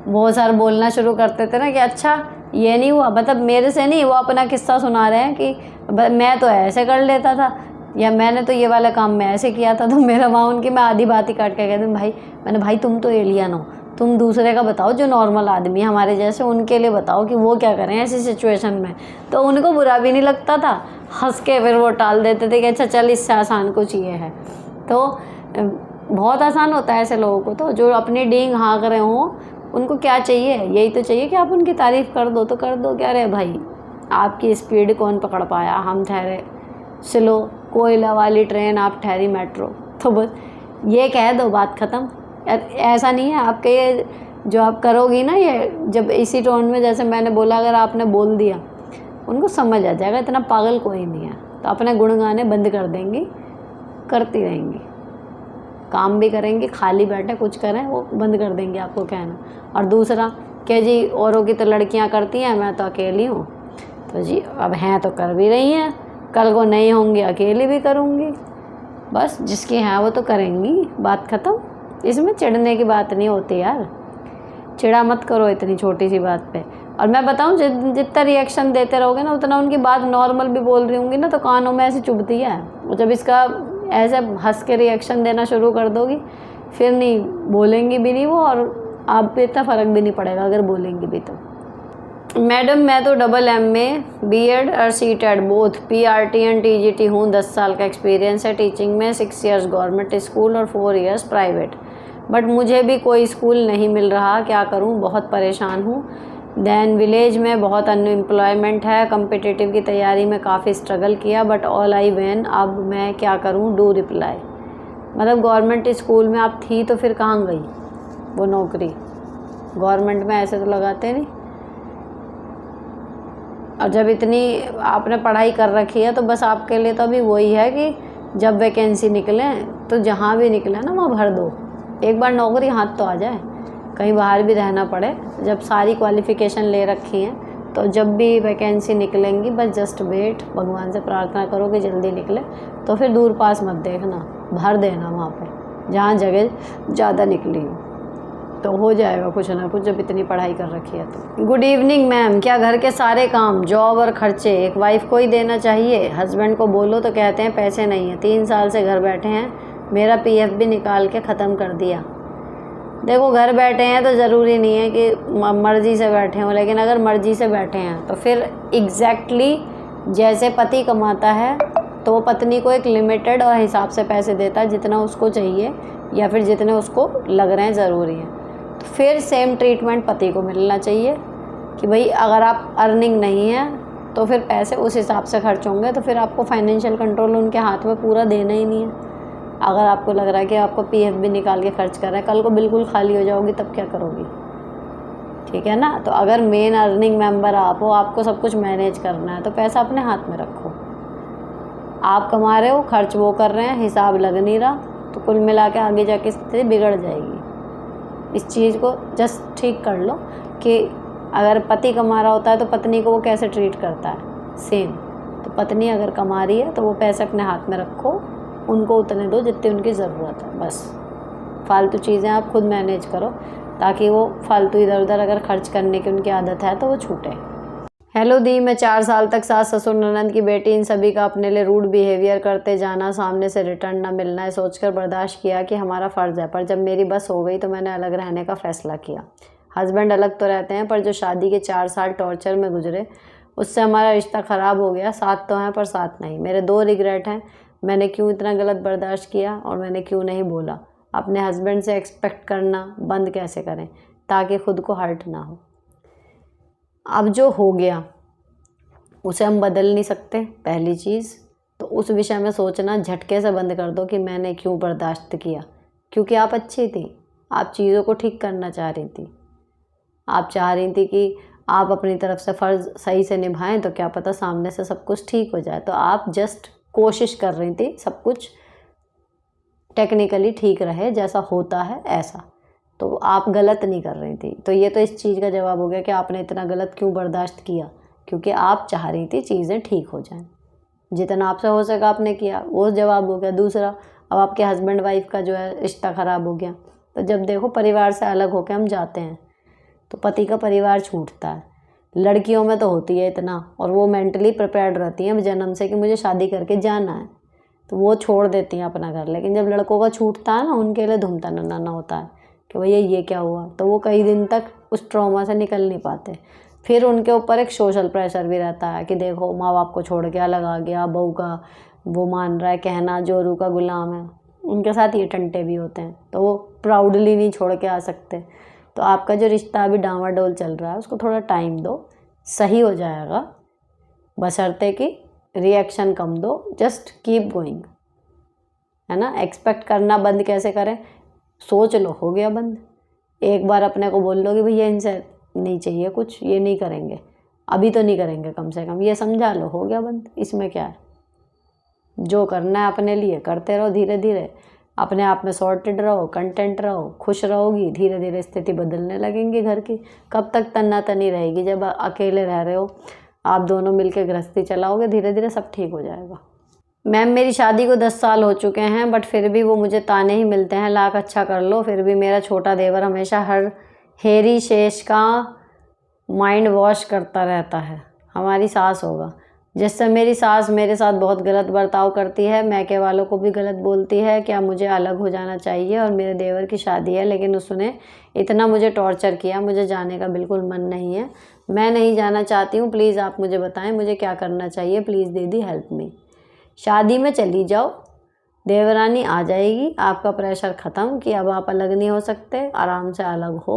वो सर बोलना शुरू करते थे ना कि अच्छा ये नहीं हुआ, मतलब मेरे से नहीं, वो अपना किस्सा सुना रहे हैं कि मैं तो ऐसे कर लेता था या मैंने तो ये वाला काम मैं ऐसे किया था। तो मेरा वहाँ उनकी मैं आधी बात ही काट के कहती हूँ भाई तुम तो एलियन हो, तुम दूसरे का बताओ जो नॉर्मल आदमी है हमारे जैसे, उनके लिए बताओ कि वो क्या करें ऐसी सिचुएशन में। तो उनको बुरा भी नहीं लगता था, हंस के फिर वो टाल देते थे कि अच्छा चल इससे आसान कुछ ये है। तो बहुत आसान होता है ऐसे लोगों को, तो जो अपनी डींग हाँक रहे हों उनको क्या चाहिए? यही तो चाहिए कि आप उनकी तारीफ़ कर दो तो कर दो। क्या रे भाई आपकी स्पीड कौन पकड़ पाया, हम ठहरे स्लो कोयला वाली ट्रेन, आप ठहरी मेट्रो। तो बस ये कह दो, बात ख़त्म। ऐसा नहीं है आपके ये जो आप करोगी ना, ये जब इसी टोन में जैसे मैंने बोला अगर आपने बोल दिया उनको समझ आ जाएगा, इतना पागल कोई नहीं है। तो अपने गुणगाने बंद कर देंगी, करती रहेंगी, काम भी करेंगी, खाली बैठे कुछ करें वो बंद कर देंगे आपको कहना। और दूसरा कि जी औरों की तो लड़कियां करती हैं, मैं तो अकेली हूँ। तो जी अब हैं तो कर भी रही हैं, कल को नहीं होंगी अकेली भी करूँगी। बस जिसकी हैं वो तो करेंगी, बात ख़त्म। इसमें चिढ़ने की बात नहीं होती यार, चिढ़ा मत करो इतनी छोटी सी बात पे। और मैं बताऊँ जितना रिएक्शन देते रहोगे ना उतना उनकी बात नॉर्मल भी बोल रही होंगी ना तो कानों में ऐसे चुभती है। जब इसका ऐसे हंस के रिएक्शन देना शुरू कर दोगी फिर नहीं बोलेंगी भी नहीं वो, और आप पे इतना फ़र्क भी नहीं पड़ेगा अगर बोलेंगी भी तो। मैडम मैं तो MA BEd और CTET both PRT and TGT हूँ। 10 साल का एक्सपीरियंस है टीचिंग में, 6 इयर्स गवर्नमेंट स्कूल और 4 इयर्स प्राइवेट। बट मुझे भी कोई स्कूल नहीं मिल रहा, क्या करूँ, बहुत परेशान हूँ। दैन विलेज में बहुत अनएम्प्लॉयमेंट है, कम्पिटिटिव की तैयारी में काफ़ी स्ट्रगल किया बट ऑल आई वेन। अब मैं क्या करूँ, डू रिप्लाई। मतलब गवर्नमेंट स्कूल में आप थी तो फिर कहाँ गई वो नौकरी? गवर्नमेंट में ऐसे तो लगाते नहीं। और जब इतनी आपने पढ़ाई कर रखी है तो बस आपके लिए तो अभी वही है कि जब वैकेंसी निकले तो जहाँ भी निकले ना वहाँ भर दो, एक बार नौकरी हाथ तो आ जाए, कहीं बाहर भी रहना पड़े। जब सारी क्वालिफ़िकेशन ले रखी हैं तो जब भी वैकेंसी निकलेंगी बस जस्ट वेट, भगवान से प्रार्थना करो कि जल्दी निकले। तो फिर दूर पास मत देखना, भर देना वहाँ पे जहाँ जगह ज़्यादा निकली हो, तो हो जाएगा कुछ ना कुछ जब इतनी पढ़ाई कर रखी है तो। गुड इवनिंग मैम, क्या घर के सारे काम, जॉब और खर्चे एक वाइफ को ही देना चाहिए? हस्बैंड को बोलो तो कहते हैं पैसे नहीं है, 3 साल से घर बैठे हैं, मेरा पीएफ भी निकाल के ख़त्म कर दिया। देखो घर बैठे हैं तो ज़रूरी नहीं है कि मर्ज़ी से बैठे हों, लेकिन अगर मर्ज़ी से बैठे हैं तो फिर एग्जैक्टली जैसे पति कमाता है तो वो पत्नी को एक लिमिटेड और हिसाब से पैसे देता है जितना उसको चाहिए या फिर जितने उसको लग रहे हैं ज़रूरी हैं। तो फिर सेम ट्रीटमेंट पति को मिलना चाहिए कि भाई अगर आप अर्निंग नहीं है तो फिर पैसे उस हिसाब से खर्च होंगे, तो फिर आपको फाइनेंशियल कंट्रोल उनके हाथ में पूरा देना ही नहीं है। अगर आपको लग रहा है कि आपको पीएफ भी निकाल के खर्च कर रहे हैं, कल को बिल्कुल खाली हो जाओगी तब क्या करोगी? ठीक है ना। तो अगर मेन अर्निंग मेंबर आप हो, आपको सब कुछ मैनेज करना है, तो पैसा अपने हाथ में रखो। आप कमा रहे हो, खर्च वो कर रहे हैं, हिसाब लग नहीं रहा, तो कुल मिला के आगे जाके स्थिति बिगड़ जाएगी। इस चीज़ को जस्ट ठीक कर लो कि अगर पति कमा रहा होता है तो पत्नी को वो कैसे ट्रीट करता है, सेम। तो पत्नी अगर कमा रही है तो वो पैसे अपने हाथ में रखो, उनको उतने दो जितनी उनकी ज़रूरत है, बस। फालतू चीज़ें आप खुद मैनेज करो ताकि वो फालतू इधर उधर अगर खर्च करने की उनकी आदत है तो वो छूटे। हेलो दी, मैं 4 साल तक सास ससुर ननद की बेटी इन सभी का अपने लिए रूड बिहेवियर करते जाना, सामने से रिटर्न ना मिलना है सोचकर बर्दाश्त किया कि हमारा फ़र्ज़ है, पर जब मेरी बस हो गई तो मैंने अलग रहने का फ़ैसला किया। हस्बैंड अलग तो रहते हैं पर जो शादी के 4 साल टॉर्चर में गुजरे उससे हमारा रिश्ता ख़राब हो गया। साथ तो हैं पर साथ नहीं। मेरे 2 रिग्रेट हैं, मैंने क्यों इतना गलत बर्दाश्त किया और मैंने क्यों नहीं बोला। अपने हस्बैंड से एक्सपेक्ट करना बंद कैसे करें ताकि ख़ुद को हर्ट ना हो। अब जो हो गया उसे हम बदल नहीं सकते, पहली चीज़ तो उस विषय में सोचना झटके से बंद कर दो कि मैंने क्यों बर्दाश्त किया, क्योंकि आप अच्छी थी, आप चीज़ों को ठीक करना चाह रही थी, आप चाह रही थी कि आप अपनी तरफ से फ़र्ज़ सही से निभाएं, तो क्या पता सामने से सब कुछ ठीक हो जाए। तो आप जस्ट कोशिश कर रही थी सब कुछ टेक्निकली ठीक रहे, जैसा होता है ऐसा, तो आप गलत नहीं कर रही थी। तो ये तो इस चीज़ का जवाब हो गया कि आपने इतना गलत क्यों बर्दाश्त किया, क्योंकि आप चाह रही थी चीज़ें ठीक हो जाएं, जितना आपसे हो सका आपने किया, वो जवाब हो गया। दूसरा, अब आपके हस्बैंड वाइफ का जो है रिश्ता ख़राब हो गया, तो जब देखो परिवार से अलग होकर हम जाते हैं तो पति का परिवार छूटता है। लड़कियों में तो होती है इतना, और वो मेंटली प्रिपेयर्ड रहती हैं जन्म से कि मुझे शादी करके जाना है, तो वो छोड़ देती हैं अपना घर। लेकिन जब लड़कों का छूटता है ना, उनके लिए धूम तनाना होता है कि भैया ये क्या हुआ, तो वो कई दिन तक उस ट्रॉमा से निकल नहीं पाते। फिर उनके ऊपर एक सोशल प्रेशर भी रहता है कि देखो माँ बाप को छोड़ के अलग आ गया, बहू का वो मान रहा है कहना, जोरू का गुलाम है। उनके साथ ये टंटे भी होते हैं, तो वो प्राउडली नहीं छोड़ के आ सकते। तो आपका जो रिश्ता अभी डामाडोल चल रहा है उसको थोड़ा टाइम दो, सही हो जाएगा, बशर्ते कि रिएक्शन कम दो, जस्ट कीप गोइंग, है ना। एक्सपेक्ट करना बंद कैसे करें, सोच लो, हो गया बंद। एक बार अपने को बोल लो कि भैया इनसे नहीं चाहिए कुछ, ये नहीं करेंगे, अभी तो नहीं करेंगे, कम से कम ये समझा लो, हो गया बंद। इसमें क्या है, जो करना है अपने लिए करते रहो, धीरे धीरे अपने आप में सॉर्टेड रहो, कंटेंट रहो, खुश रहोगी, धीरे धीरे स्थिति बदलने लगेंगी घर की। कब तक तन्ना तनी रहेगी, जब अकेले रह रहे हो आप दोनों मिलकर गृहस्थी चलाओगे, धीरे धीरे सब ठीक हो जाएगा। मैम मेरी शादी को 10 साल हो चुके हैं बट फिर भी वो मुझे ताने ही मिलते हैं, लाख अच्छा कर लो फिर भी मेरा छोटा देवर हमेशा हर हेरी शेष का माइंड वॉश करता रहता है। हमारी सास होगा, जिससे मेरी सास मेरे साथ बहुत गलत बर्ताव करती है, मैके वालों को भी गलत बोलती है। क्या मुझे अलग हो जाना चाहिए? और मेरे देवर की शादी है लेकिन उसने इतना मुझे टॉर्चर किया, मुझे जाने का बिल्कुल मन नहीं है, मैं नहीं जाना चाहती हूँ, प्लीज़ आप मुझे बताएं मुझे क्या करना चाहिए, प्लीज़ दीदी हेल्प मी। शादी में चली जाओ, देवरानी आ जाएगी, आपका प्रेशर ख़त्म कि अब आप अलग नहीं हो सकते, आराम से अलग हो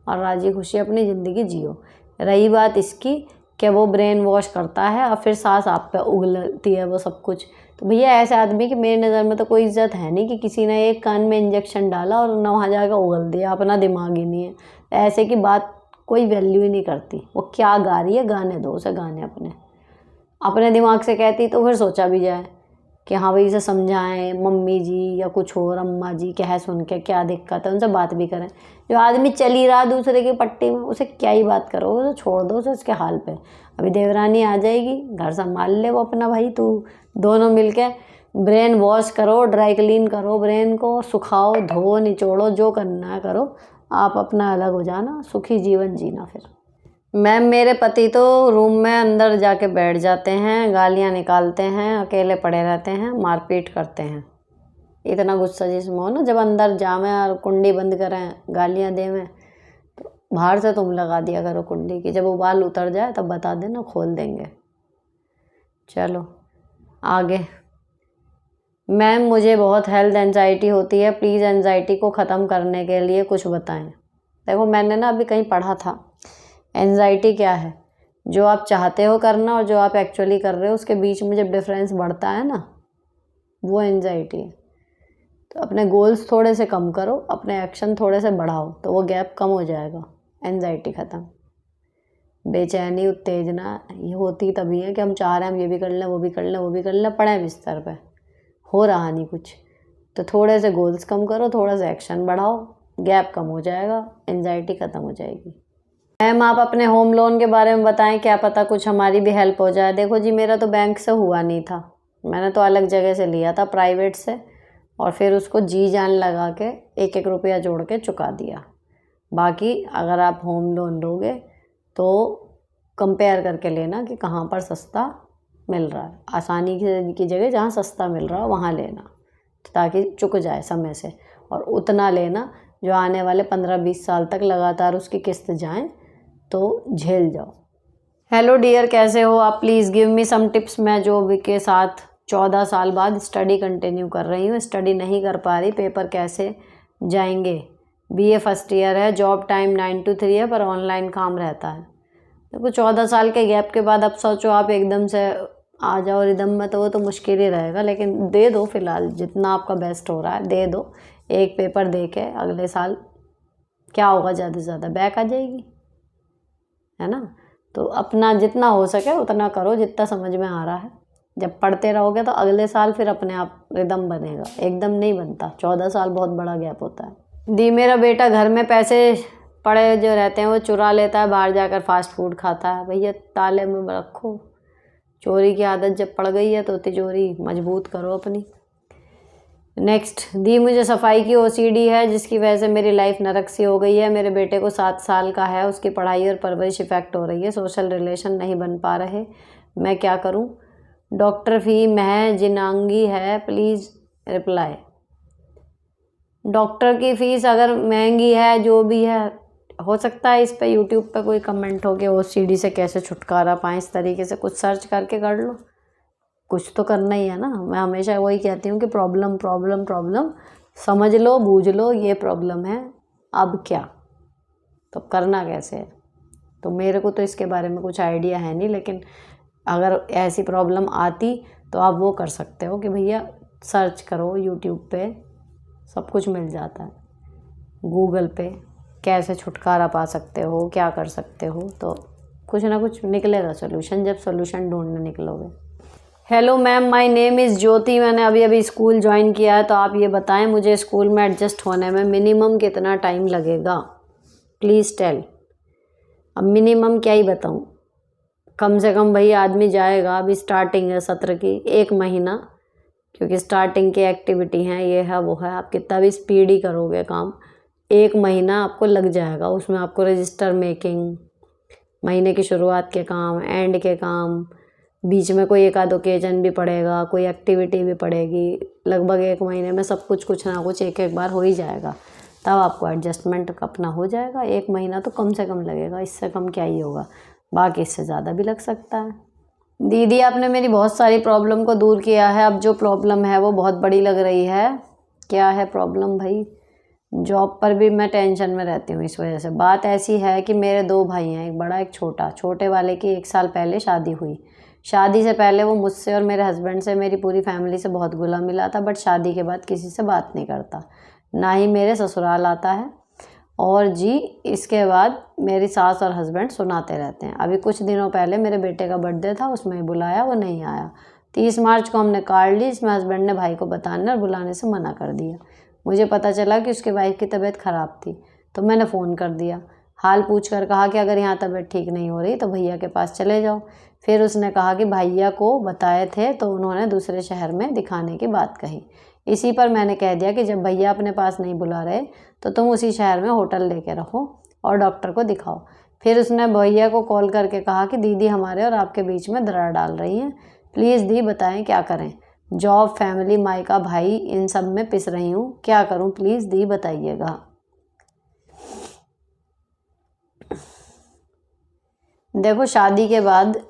और राजी खुशी अपनी ज़िंदगी जियो। रही बात इसकी कि वो ब्रेन वॉश करता है और फिर सास आप पे उगलती है वो सब कुछ, तो भैया ऐसे आदमी की मेरी नज़र में तो कोई इज्जत है नहीं कि किसी ने एक कान में इंजेक्शन डाला और ना वहाँ जाकर उगल दिया, अपना दिमाग ही नहीं है। ऐसे की बात कोई वैल्यू ही नहीं करती। वो क्या गा रही है, गाने दो उसे, गाने अपने दिमाग से कहती तो फिर सोचा भी जाए कि हाँ भाई इसे समझाएं, मम्मी जी या कुछ और अम्मा जी कहे सुन के क्या दिक्कत है, उनसे बात भी करें। जो आदमी चल ही रहा दूसरे की पट्टी में, उसे क्या ही बात करो, तो छोड़ दो उसे उसके हाल पे। अभी देवरानी आ जाएगी, घर संभाल ले वो अपना भाई, तू दोनों मिलके ब्रेन वॉश करो, ड्राई क्लीन करो, ब्रेन को सुखाओ, धो निचोड़ो, जो करना है करो, आप अपना अलग हो जाना, सुखी जीवन जीना। फिर मैम मेरे पति तो रूम में अंदर जाके बैठ जाते हैं, गालियाँ निकालते हैं, अकेले पड़े रहते हैं, मारपीट करते हैं। इतना गुस्सा जिसमें हो ना, जब अंदर जामे और कुंडी बंद करें, गालियाँ देवें, तो बाहर से तुम लगा दिया करो कुंडी की, जब उबाल उतर जाए तब बता देना, खोल देंगे। चलो आगे। मैम मुझे बहुत हेल्थ एंजाइटी होती है, प्लीज़ एंजाइटी को ख़त्म करने के लिए कुछ बताएं। देखो मैंने ना अभी कहीं पढ़ा था, एंजाइटी क्या है, जो आप चाहते हो करना और जो आप एक्चुअली कर रहे हो उसके बीच में जब डिफरेंस बढ़ता है ना, वो एंजाइटी है। तो अपने गोल्स थोड़े से कम करो, अपने एक्शन थोड़े से बढ़ाओ, तो वो गैप कम हो जाएगा, एंजाइटी ख़त्म। बेचैनी, उत्तेजना ये होती तभी है कि हम चाह रहे हैं हम ये भी कर लें, वो भी कर लें, वो भी कर लें, पड़े बिस्तर पे, हो रहा नहीं कुछ। तो थोड़े से गोल्स कम करो, थोड़ा सा एक्शन बढ़ाओ, गैप कम हो जाएगा, एंजाइटी ख़त्म हो जाएगी। मैम आप अपने होम लोन के बारे में बताएं, क्या पता कुछ हमारी भी हेल्प हो जाए। देखो जी मेरा तो बैंक से हुआ नहीं था, मैंने तो अलग जगह से लिया था, प्राइवेट से, और फिर उसको जी जान लगा के 1-1 रुपया जोड़ के चुका दिया। बाकी अगर आप होम लोन लोगे तो कंपेयर करके लेना कि कहाँ पर सस्ता मिल रहा है, आसानी की जगह जहाँ सस्ता मिल रहा है वहाँ लेना, ताकि चुक जाए समय से, और उतना लेना जो आने वाले 15-20 साल तक लगातार उसकी किस्त जाएँ तो झेल जाओ। हेलो डियर, कैसे हो आप? Please give me some tips. मैं जॉब के साथ 14 साल बाद स्टडी कंटिन्यू कर रही हूँ, स्टडी नहीं कर पा रही, पेपर कैसे जाएंगे? बीए फर्स्ट ईयर है, जॉब टाइम 9 to 3 है, पर ऑनलाइन काम रहता है। देखो 14 साल के गैप के बाद अब सोचो आप एकदम से आ जाओ रिदम में, तो वो तो मुश्किल ही रहेगा, लेकिन दे दो फिलहाल जितना आपका बेस्ट हो रहा है, दे दो। एक पेपर दे के अगले साल क्या होगा, ज़्यादा से ज़्यादा बैक आ जाएगी, है ना। तो अपना जितना हो सके उतना करो, जितना समझ में आ रहा है। जब पढ़ते रहोगे तो अगले साल फिर अपने आप रिदम बनेगा, एकदम नहीं बनता। 14 साल बहुत बड़ा गैप होता है। दी मेरा बेटा घर में पैसे पड़े जो रहते हैं वो चुरा लेता है, बाहर जाकर फास्ट फूड खाता है। भैया ताले में रखो, चोरी की आदत जब पड़ गई है तो तिजोरी मजबूत करो अपनी। नेक्स्ट, दी मुझे सफाई की ओसीडी है जिसकी वजह से मेरी लाइफ नरक सी हो गई है। मेरे बेटे को 7 साल का है, उसकी पढ़ाई और परवरिश इफेक्ट हो रही है, सोशल रिलेशन नहीं बन पा रहे, मैं क्या करूं? डॉक्टर फी मह जिनांगी है, प्लीज़ रिप्लाई। डॉक्टर की फ़ीस अगर महंगी है, जो भी है, हो सकता है इस पे यूट्यूब पे कोई कमेंट हो कि ओसीडी से कैसे छुटकारा पाएँ, इस तरीके से कुछ सर्च करके कर लो। कुछ तो करना ही है ना। मैं हमेशा वही कहती हूँ कि प्रॉब्लम प्रॉब्लम प्रॉब्लम, समझ लो, बूझ लो ये प्रॉब्लम है, अब क्या, तो करना कैसे है। तो मेरे को तो इसके बारे में कुछ आइडिया है नहीं, लेकिन अगर ऐसी प्रॉब्लम आती तो आप वो कर सकते हो कि भैया सर्च करो यूट्यूब पे, सब कुछ मिल जाता है, गूगल पे कैसे छुटकारा पा सकते हो, क्या कर सकते हो, तो कुछ ना कुछ निकलेगा सोल्यूशन, जब सोल्यूशन ढूंढने निकलोगे। Hello ma'am, my name is Jyoti, मैंने अभी स्कूल ज्वाइन किया है, तो आप ये बताएं मुझे स्कूल में एडजस्ट होने में मिनिमम कितना टाइम लगेगा, प्लीज़ टेल। अब मिनिमम क्या ही बताऊं, कम से कम भाई आदमी जाएगा, अभी स्टार्टिंग है सत्र की, 1 महीना, क्योंकि स्टार्टिंग की एक्टिविटी हैं, ये है वो है, आप कितना भी स्पीड ही करोगे काम, 1 महीना आपको लग जाएगा। उसमें आपको रजिस्टर मेकिंग, महीने की शुरुआत के काम, एंड के काम, बीच में कोई एक आध ओकेजन भी पड़ेगा, कोई एक्टिविटी भी पड़ेगी, लगभग 1 महीने में सब कुछ ना कुछ एक बार हो ही जाएगा, तब आपको एडजस्टमेंट अपना हो जाएगा। 1 महीना तो कम से कम लगेगा, इससे कम क्या ही होगा, बाकी इससे ज़्यादा भी लग सकता है। दीदी आपने मेरी बहुत सारी प्रॉब्लम को दूर किया है, अब जो प्रॉब्लम है वो बहुत बड़ी लग रही है। क्या है प्रॉब्लम भाई? जॉब पर भी मैं टेंशन में रहती हूँ इस वजह से। बात ऐसी है कि मेरे 2 भाई हैं, एक बड़ा एक छोटा। छोटे वाले की 1 साल पहले शादी हुई। शादी से पहले वो मुझसे और मेरे हस्बैंड से, मेरी पूरी फैमिली से बहुत घुला मिला था, बट शादी के बाद किसी से बात नहीं करता, ना ही मेरे ससुराल आता है, और जी इसके बाद मेरी सास और हस्बैंड सुनाते रहते हैं। अभी कुछ दिनों पहले मेरे बेटे का बर्थडे था, उसमें बुलाया, वो नहीं आया। 30 मार्च को हमने कार्ड ली, इसमें हस्बैंड ने भाई को बताने और बुलाने से मना कर दिया। मुझे पता चला कि उसके वाइफ की तबीयत ख़राब थी, तो मैंने फ़ोन कर दिया। हाल पूछ कर कहा कि अगर यहाँ तबीयत ठीक नहीं हो रही तो भैया के पास चले जाओ। फिर उसने कहा कि भैया को बताए थे तो उन्होंने दूसरे शहर में दिखाने की बात कही। इसी पर मैंने कह दिया कि जब भैया अपने पास नहीं बुला रहे तो तुम उसी शहर में होटल लेके रहो और डॉक्टर को दिखाओ। फिर उसने भैया को कॉल करके कहा कि दीदी हमारे और आपके बीच में दरार डाल रही हैं, प्लीज़ दी बताएं क्या करें। जॉब, फैमिली, मायका, भाई, इन सब में पिस रही हूँ, क्या करूँ प्लीज़ दी बताइएगा। देखो, शादी के बाद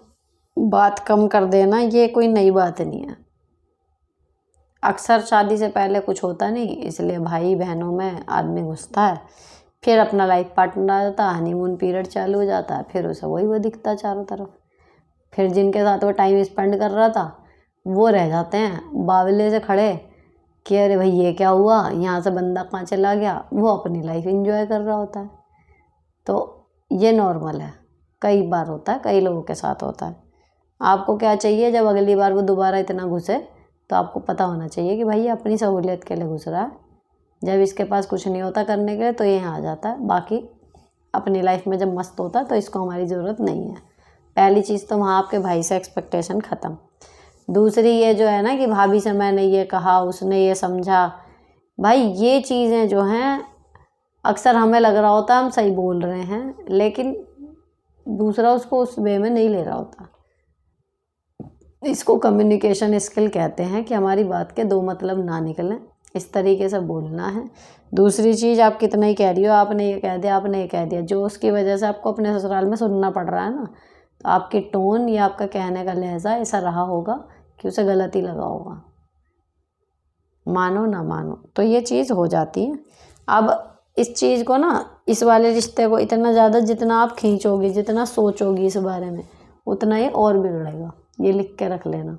बात कम कर देना ये कोई नई बात नहीं है। अक्सर शादी से पहले कुछ होता नहीं, इसलिए भाई बहनों में आदमी घुसता है, फिर अपना लाइफ पार्टनर आ जाता है, हनीमून पीरियड चालू हो जाता है, फिर उसे वही वो दिखता है चारों तरफ। फिर जिनके साथ वो टाइम स्पेंड कर रहा था वो रह जाते हैं बावले से खड़े कि अरे भाई ये क्या हुआ, यहाँ से बंदा कहाँ चला गया। वो अपनी लाइफ एंजॉय कर रहा होता है। तो ये नॉर्मल है, कई बार होता है, कई लोगों के साथ होता है। आपको क्या चाहिए, जब अगली बार वो दोबारा इतना घुसे तो आपको पता होना चाहिए कि भाई ये अपनी सहूलियत के लिए घुस रहा है। जब इसके पास कुछ नहीं होता करने के लिए तो ये यहाँ आ जाता है, बाकी अपनी लाइफ में जब मस्त होता है तो इसको हमारी ज़रूरत नहीं है। पहली चीज़ तो वहाँ आपके भाई से एक्सपेक्टेशन ख़त्म। दूसरी ये जो है ना कि भाभी से मैंने ये कहा, उसने ये समझा, भाई ये चीज़ें जो हैं अक्सर हमें लग रहा होता है हम सही बोल रहे हैं, लेकिन दूसरा उसको उस वे में नहीं ले रहा होता। इसको कम्युनिकेशन स्किल कहते हैं कि हमारी बात के दो मतलब ना निकलें, इस तरीके से बोलना है। दूसरी चीज़, आप कितना ही कह रही हो, आपने ये कह दिया, आपने ये कह दिया, जो उसकी वजह से आपको अपने ससुराल में सुनना पड़ रहा है ना, तो आपकी टोन या आपका कहने का लहजा ऐसा रहा होगा कि उसे गलत ही लगा होगा। मानो ना मानो तो ये चीज़ हो जाती है। अब इस चीज़ को ना, इस वाले रिश्ते को इतना ज़्यादा जितना आप खींचोगी, जितना सोचोगी इस बारे में, उतना ही और बिगड़ेगा। ये लिख के रख लेना।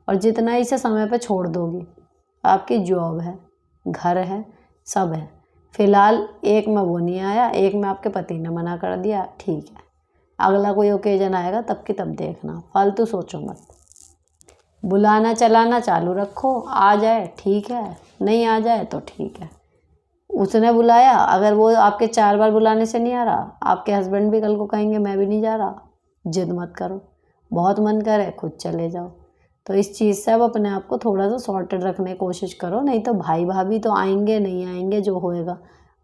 और जितना इसे समय पे छोड़ दोगी, आपकी जॉब है, घर है, सब है। फ़िलहाल एक में वो नहीं आया, एक में आपके पति ने मना कर दिया, ठीक है, अगला कोई ओकेजन आएगा तब की तब देखना, फालतू सोचो मत। बुलाना चलाना चालू रखो, आ जाए ठीक है, नहीं आ जाए तो ठीक है। उसने बुलाया, अगर वो आपके 4 बार बुलाने से नहीं आ रहा, आपके हस्बैंड भी कल को कहेंगे मैं भी नहीं जा रहा, जिद मत करो। बहुत मन करे खुद चले जाओ। तो इस चीज़ से अब अपने आप को थोड़ा सा सॉर्टेड रखने की कोशिश करो, नहीं तो भाई भाभी तो आएंगे नहीं आएंगे, जो होएगा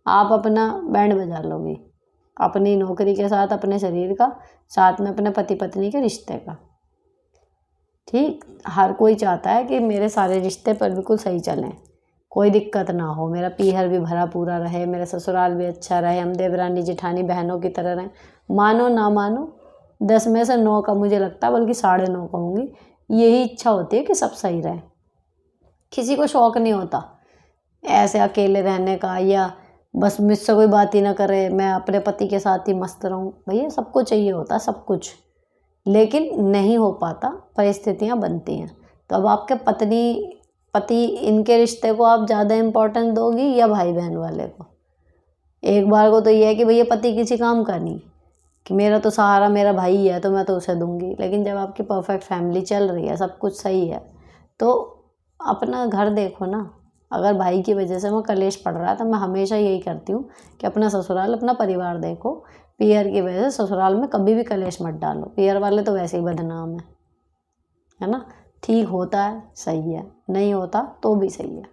आप अपना बैंड बजा लोगे, अपनी नौकरी के साथ अपने शरीर का, साथ में अपने पति पत्नी के रिश्ते का। ठीक, हर कोई चाहता है कि मेरे सारे रिश्ते पर बिल्कुल सही चलें, कोई दिक्कत ना हो, मेरा पीहर भी भरा पूरा रहे, मेरा ससुराल भी अच्छा रहे, हम देवरानी जेठानी बहनों की तरह रहें। मानो ना मानो 10 में से 9 का मुझे लगता है, बल्कि 9.5 कहूँगी, यही इच्छा होती है कि सब सही रहे। किसी को शौक़ नहीं होता ऐसे अकेले रहने का, या बस मुझसे कोई बात ही ना करे, मैं अपने पति के साथ ही मस्त रहूँ। भैया सबको चाहिए होता है सब कुछ, लेकिन नहीं हो पाता, परिस्थितियाँ बनती हैं। तो अब आपके पति इनके रिश्ते को आप ज़्यादा इम्पोर्टेंस दोगी या भाई बहन वाले को? एक बार को तो ये है कि भैया पति किसी काम का नहीं, कि मेरा तो सहारा मेरा भाई है तो मैं तो उसे दूंगी। लेकिन जब आपकी परफेक्ट फैमिली चल रही है, सब कुछ सही है, तो अपना घर देखो ना। अगर भाई की वजह से मैं कलेश पड़ रहा है तो मैं हमेशा यही करती हूँ कि अपना ससुराल, अपना परिवार देखो। पीहर की वजह से ससुराल में कभी भी कलेश मत डालो, पीहर वाले तो वैसे ही बदनाम है ना। ठीक होता है सही है, नहीं होता तो भी सही है।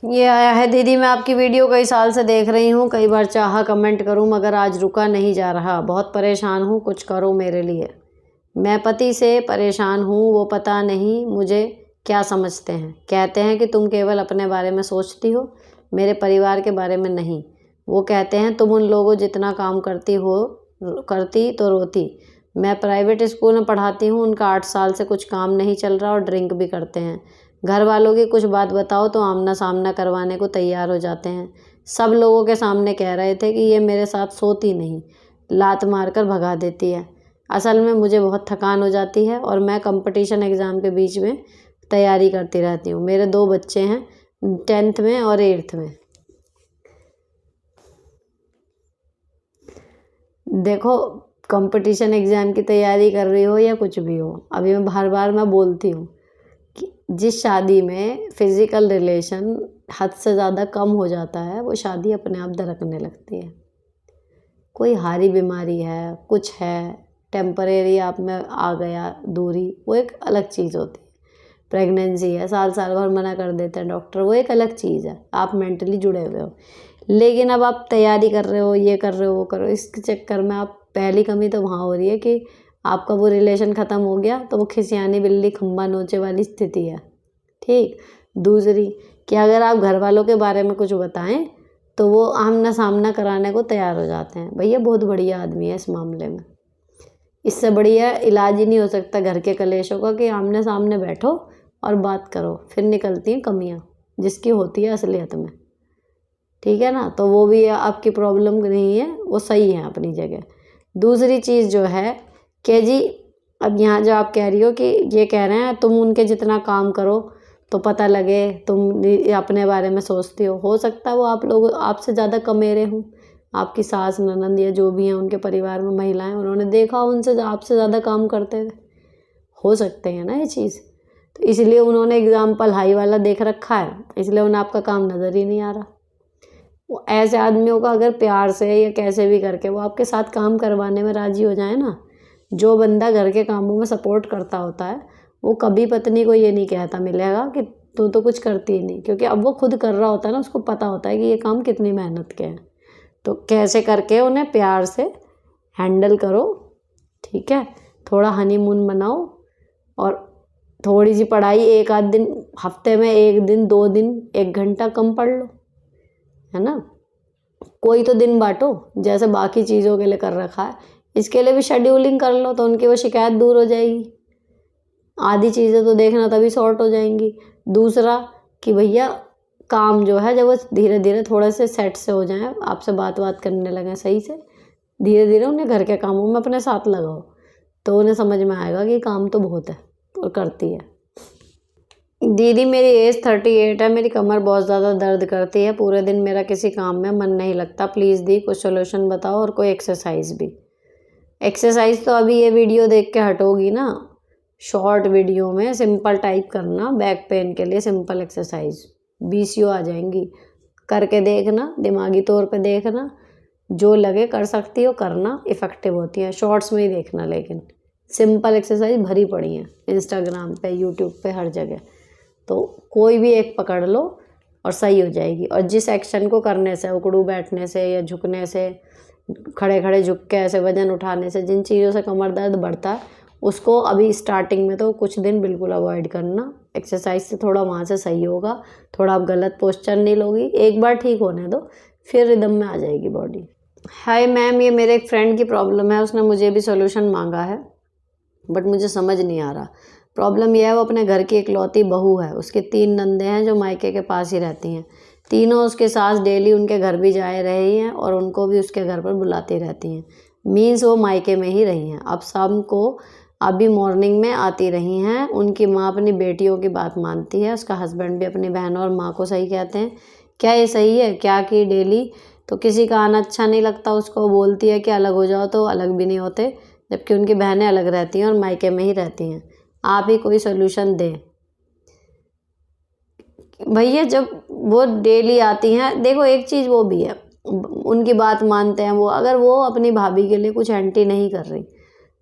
ये आया है, दीदी मैं आपकी वीडियो कई साल से देख रही हूँ, कई बार चाहा कमेंट करूँ मगर आज रुका नहीं जा रहा, बहुत परेशान हूँ, कुछ करो मेरे लिए। मैं पति से परेशान हूँ, वो पता नहीं मुझे क्या समझते हैं, कहते हैं कि तुम केवल अपने बारे में सोचती हो, मेरे परिवार के बारे में नहीं। वो कहते हैं तुम उन लोगों जितना काम करती तो रोती। मैं प्राइवेट स्कूल में पढ़ाती हूँ, उनका 8 साल से कुछ काम नहीं चल रहा और ड्रिंक भी करते हैं। घर वालों की कुछ बात बताओ तो आमना सामना करवाने को तैयार हो जाते हैं। सब लोगों के सामने कह रहे थे कि ये मेरे साथ सोती नहीं, लात मारकर भगा देती है। असल में मुझे बहुत थकान हो जाती है और मैं कंपटीशन एग्ज़ाम के बीच में तैयारी करती रहती हूँ। मेरे 2 बच्चे हैं, 10th में और 8th में। देखो, कंपटीशन एग्ज़ाम की तैयारी कर रही हो या कुछ भी हो, अभी मैं बार बार मैं बोलती हूँ कि जिस शादी में फिज़िकल रिलेशन हद से ज़्यादा कम हो जाता है, वो शादी अपने आप दरकने लगती है। कोई हारी बीमारी है, कुछ है, टेम्परेरी आप में आ गया दूरी, वो एक अलग चीज़ होती है। प्रेगनेंसी है, साल साल भर मना कर देते हैं डॉक्टर, वो एक अलग चीज़ है। आप मेंटली जुड़े हुए हो, लेकिन अब आप तैयारी कर रहे हो, ये कर रहे हो, वो कर रहे हो, इसके चक्कर में आप पहली कमी तो वहाँ हो रही है कि आपका वो रिलेशन ख़त्म हो गया, तो वो खिसियानी बिल्ली खंबा नोचे वाली स्थिति है। ठीक। दूसरी कि अगर आप घर वालों के बारे में कुछ बताएं तो वो आमना सामना कराने को तैयार हो जाते हैं। भैया बहुत बढ़िया आदमी है इस मामले में, इससे बढ़िया इलाज ही नहीं हो सकता घर के कलेशों का कि आमने सामने बैठो और बात करो, फिर निकलती हैं कमियां जिसकी होती है असलियत में। ठीक है ना, तो वो भी आपकी प्रॉब्लम नहीं है, वो सही है अपनी जगह। दूसरी चीज़ जो है कि जी, अब यहाँ जो आप कह रही हो कि ये कह रहे हैं तुम उनके जितना काम करो तो पता लगे तुम अपने बारे में सोचती हो सकता है वो आप लोग आपसे ज़्यादा कमेरे हों, आपकी सास ननद या जो भी हैं उनके परिवार में महिलाएं, उन्होंने देखा उनसे आपसे ज़्यादा काम करते हुए, हो सकते हैं ना ये चीज़। तो इसलिए उन्होंने एग्जाम्पल हाई वाला देख रखा है, इसलिए उन्हें आपका काम नज़र ही नहीं आ रहा। वो ऐसे आदमियों का अगर प्यार से या कैसे भी करके वो आपके साथ काम करवाने में राजी हो जाए ना, जो बंदा घर के कामों में सपोर्ट करता होता है वो कभी पत्नी को ये नहीं कहता मिलेगा कि तू तो कुछ करती ही नहीं, क्योंकि अब वो खुद कर रहा होता है ना, उसको पता होता है कि ये काम कितनी मेहनत के हैं। तो कैसे करके उन्हें प्यार से हैंडल करो, ठीक है, थोड़ा हनीमून मनाओ और थोड़ी सी पढ़ाई एक आध दिन, हफ्ते में 1 दिन 2 दिन 1 घंटा कम पढ़ लो, है ना। कोई तो दिन बांटो जैसे बाकी चीज़ों के लिए कर रखा है, इसके लिए भी शेड्यूलिंग कर लो तो उनकी वो शिकायत दूर हो जाएगी। आधी चीज़ें तो देखना तभी सॉर्ट हो जाएंगी। दूसरा कि भैया काम जो है जब वो धीरे धीरे थोड़े से सेट से हो जाएं, आपसे बात करने लगें सही से, धीरे धीरे उन्हें घर के कामों में अपने साथ लगाओ तो उन्हें समझ में आएगा कि काम तो बहुत है और करती है। दीदी मेरी एज 38 है, मेरी कमर बहुत ज़्यादा दर्द करती है, पूरे दिन मेरा किसी काम में मन नहीं लगता, प्लीज़ दी कुछ सोल्यूशन बताओ और कोई एक्सरसाइज भी। एक्सरसाइज तो अभी ये वीडियो देख के हटोगी ना, शॉर्ट वीडियो में सिंपल टाइप करना बैक पेन के लिए सिंपल एक्सरसाइज, 20 आ जाएंगी, करके देखना, दिमागी तौर पे देखना, जो लगे कर सकती हो करना, इफ़ेक्टिव होती है। शॉर्ट्स में ही देखना, लेकिन सिंपल एक्सरसाइज भरी पड़ी हैं इंस्टाग्राम पे, यूट्यूब पे, हर जगह, तो कोई भी एक पकड़ लो और सही हो जाएगी। और जिस एक्शन को करने से, उकड़ू बैठने से या झुकने से, खड़े खड़े झुक के ऐसे वजन उठाने से जिन चीज़ों से कमर दर्द बढ़ता है, उसको अभी स्टार्टिंग में तो कुछ दिन बिल्कुल अवॉइड करना। एक्सरसाइज से थोड़ा वहाँ से सही होगा, थोड़ा आप गलत पोस्चर नहीं लोगी, एक बार ठीक होने दो फिर रिदम में आ जाएगी बॉडी। हाय मैम, ये मेरे एक फ्रेंड की प्रॉब्लम है, उसने मुझे भी सोल्यूशन मांगा है बट मुझे समझ नहीं आ रहा। प्रॉब्लम यह है वो अपने घर की इकलौती बहू है, उसके 3 नंदे हैं जो मायके के पास ही रहती हैं, तीनों उसके सास डेली उनके घर भी जाए रही हैं और उनको भी उसके घर पर बुलाती रहती हैं, मीन्स वो मायके में ही रही हैं। अब शाम को अभी मॉर्निंग में आती रही हैं। उनकी माँ अपनी बेटियों की बात मानती है, उसका हस्बैंड भी अपनी बहनों और माँ को सही कहते हैं। क्या ये सही है? क्या कि डेली तो किसी का आना अच्छा नहीं लगता उसको, बोलती है कि अलग हो जाओ तो अलग भी नहीं होते, जबकि उनकी बहनें अलग रहती हैं और मायके में ही रहती हैं। आप ही कोई सोल्यूशन दें भैया। जब वो डेली आती हैं, देखो एक चीज़ वो भी है, उनकी बात मानते हैं वो, अगर वो अपनी भाभी के लिए कुछ एंटी नहीं कर रही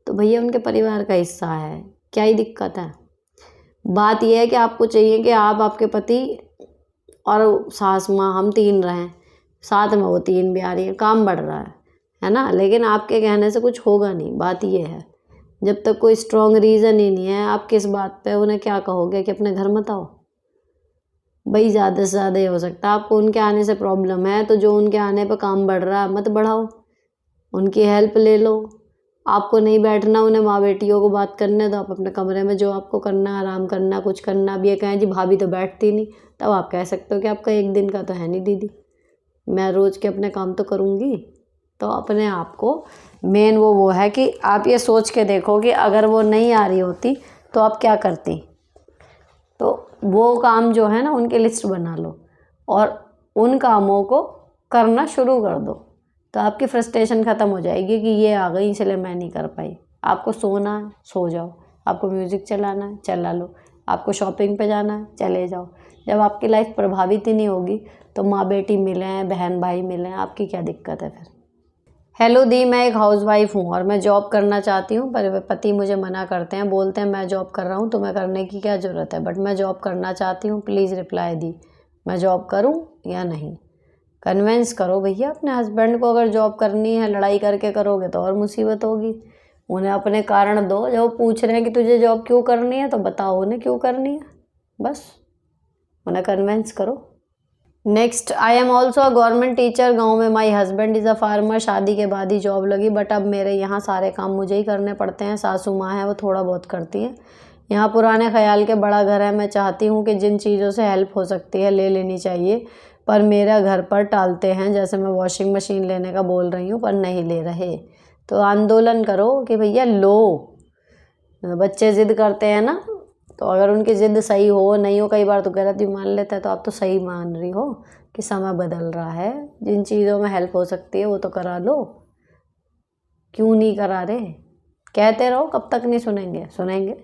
तो भैया उनके परिवार का हिस्सा है, क्या ही दिक्कत है। बात यह है कि आपको चाहिए कि आप, आपके पति और सास माँ, हम 3 रहें साथ में, वो 3 भी आ रही है, काम बढ़ रहा है ना। लेकिन आपके कहने से कुछ होगा नहीं, बात ये है। जब तक कोई स्ट्रॉन्ग रीज़न ही नहीं है, आप किस बात पे उन्हें क्या कहोगे कि अपने घर मत आओ। भाई ज़्यादा से ज़्यादा ही हो सकता है आपको उनके आने से प्रॉब्लम है, तो जो उनके आने पे काम बढ़ रहा है मत बढ़ाओ, उनकी हेल्प ले लो। आपको नहीं बैठना उन्हें माँ बेटियों को बात करने दो, आप अपने कमरे में जो आपको करना, आराम करना, कुछ करना। अब ये कहें जी भाभी तो बैठती नहीं, तब आप कह सकते हो कि आपका एक दिन का तो है नहीं दीदी, मैं रोज़ के अपने काम तो करूँगी। तो अपने आप को मेन वो है कि आप ये सोच के देखो कि अगर वो नहीं आ रही होती तो आप क्या करती। तो वो काम जो है ना उनकी लिस्ट बना लो और उन कामों को करना शुरू कर दो, तो आपकी फ्रस्ट्रेशन ख़त्म हो जाएगी कि ये आ गई इसलिए मैं नहीं कर पाई। आपको सोना है सो जाओ, आपको म्यूज़िक चलाना है चला लो, आपको शॉपिंग पे जाना है चले जाओ। जब आपकी लाइफ प्रभावित ही नहीं होगी तो माँ बेटी मिले हैं, बहन भाई मिले हैं, आपकी क्या दिक्कत है फिर। हेलो दी, मैं एक हाउसवाइफ हूँ और मैं जॉब करना चाहती हूँ, पर पति मुझे मना करते हैं, बोलते हैं मैं जॉब कर रहा हूँ, तुम्हें करने की क्या ज़रूरत है, बट मैं जॉब करना चाहती हूँ, प्लीज़ रिप्लाई दी, मैं जॉब करूँ या नहीं। कन्विंस करो भैया अपने हस्बैंड को, अगर जॉब करनी है लड़ाई करके करोगे तो और मुसीबत होगी। उन्हें अपने कारण दो, जब वो पूछ रहे हैं कि तुझे जॉब क्यों करनी है तो बताओ उन्हें क्यों करनी है, बस उन्हें कन्विंस करो। Next, I am also a government teacher, गाँव में my husband is a farmer, शादी के बाद ही जॉब लगी, बट अब मेरे यहाँ सारे काम मुझे ही करने पड़ते हैं। सासू माँ है वो थोड़ा बहुत करती है। यहाँ पुराने ख्याल के बड़ा घर है, मैं चाहती हूँ कि जिन चीज़ों से हेल्प हो सकती है ले लेनी चाहिए, पर मेरा घर पर टालते हैं, जैसे मैं वॉशिंग मशीन लेने का बोल रही हूँ पर नहीं ले रहे। तो आंदोलन करो कि भैया लो, बच्चे ज़िद करते हैं ना, तो अगर उनकी ज़िद सही हो नहीं हो, कई बार तो गलत भी मान लेता है, तो आप तो सही मान रही हो कि समय बदल रहा है, जिन चीज़ों में हेल्प हो सकती है वो तो करा लो, क्यों नहीं करा रहे। कहते रहो, कब तक नहीं सुनेंगे, सुनेंगे।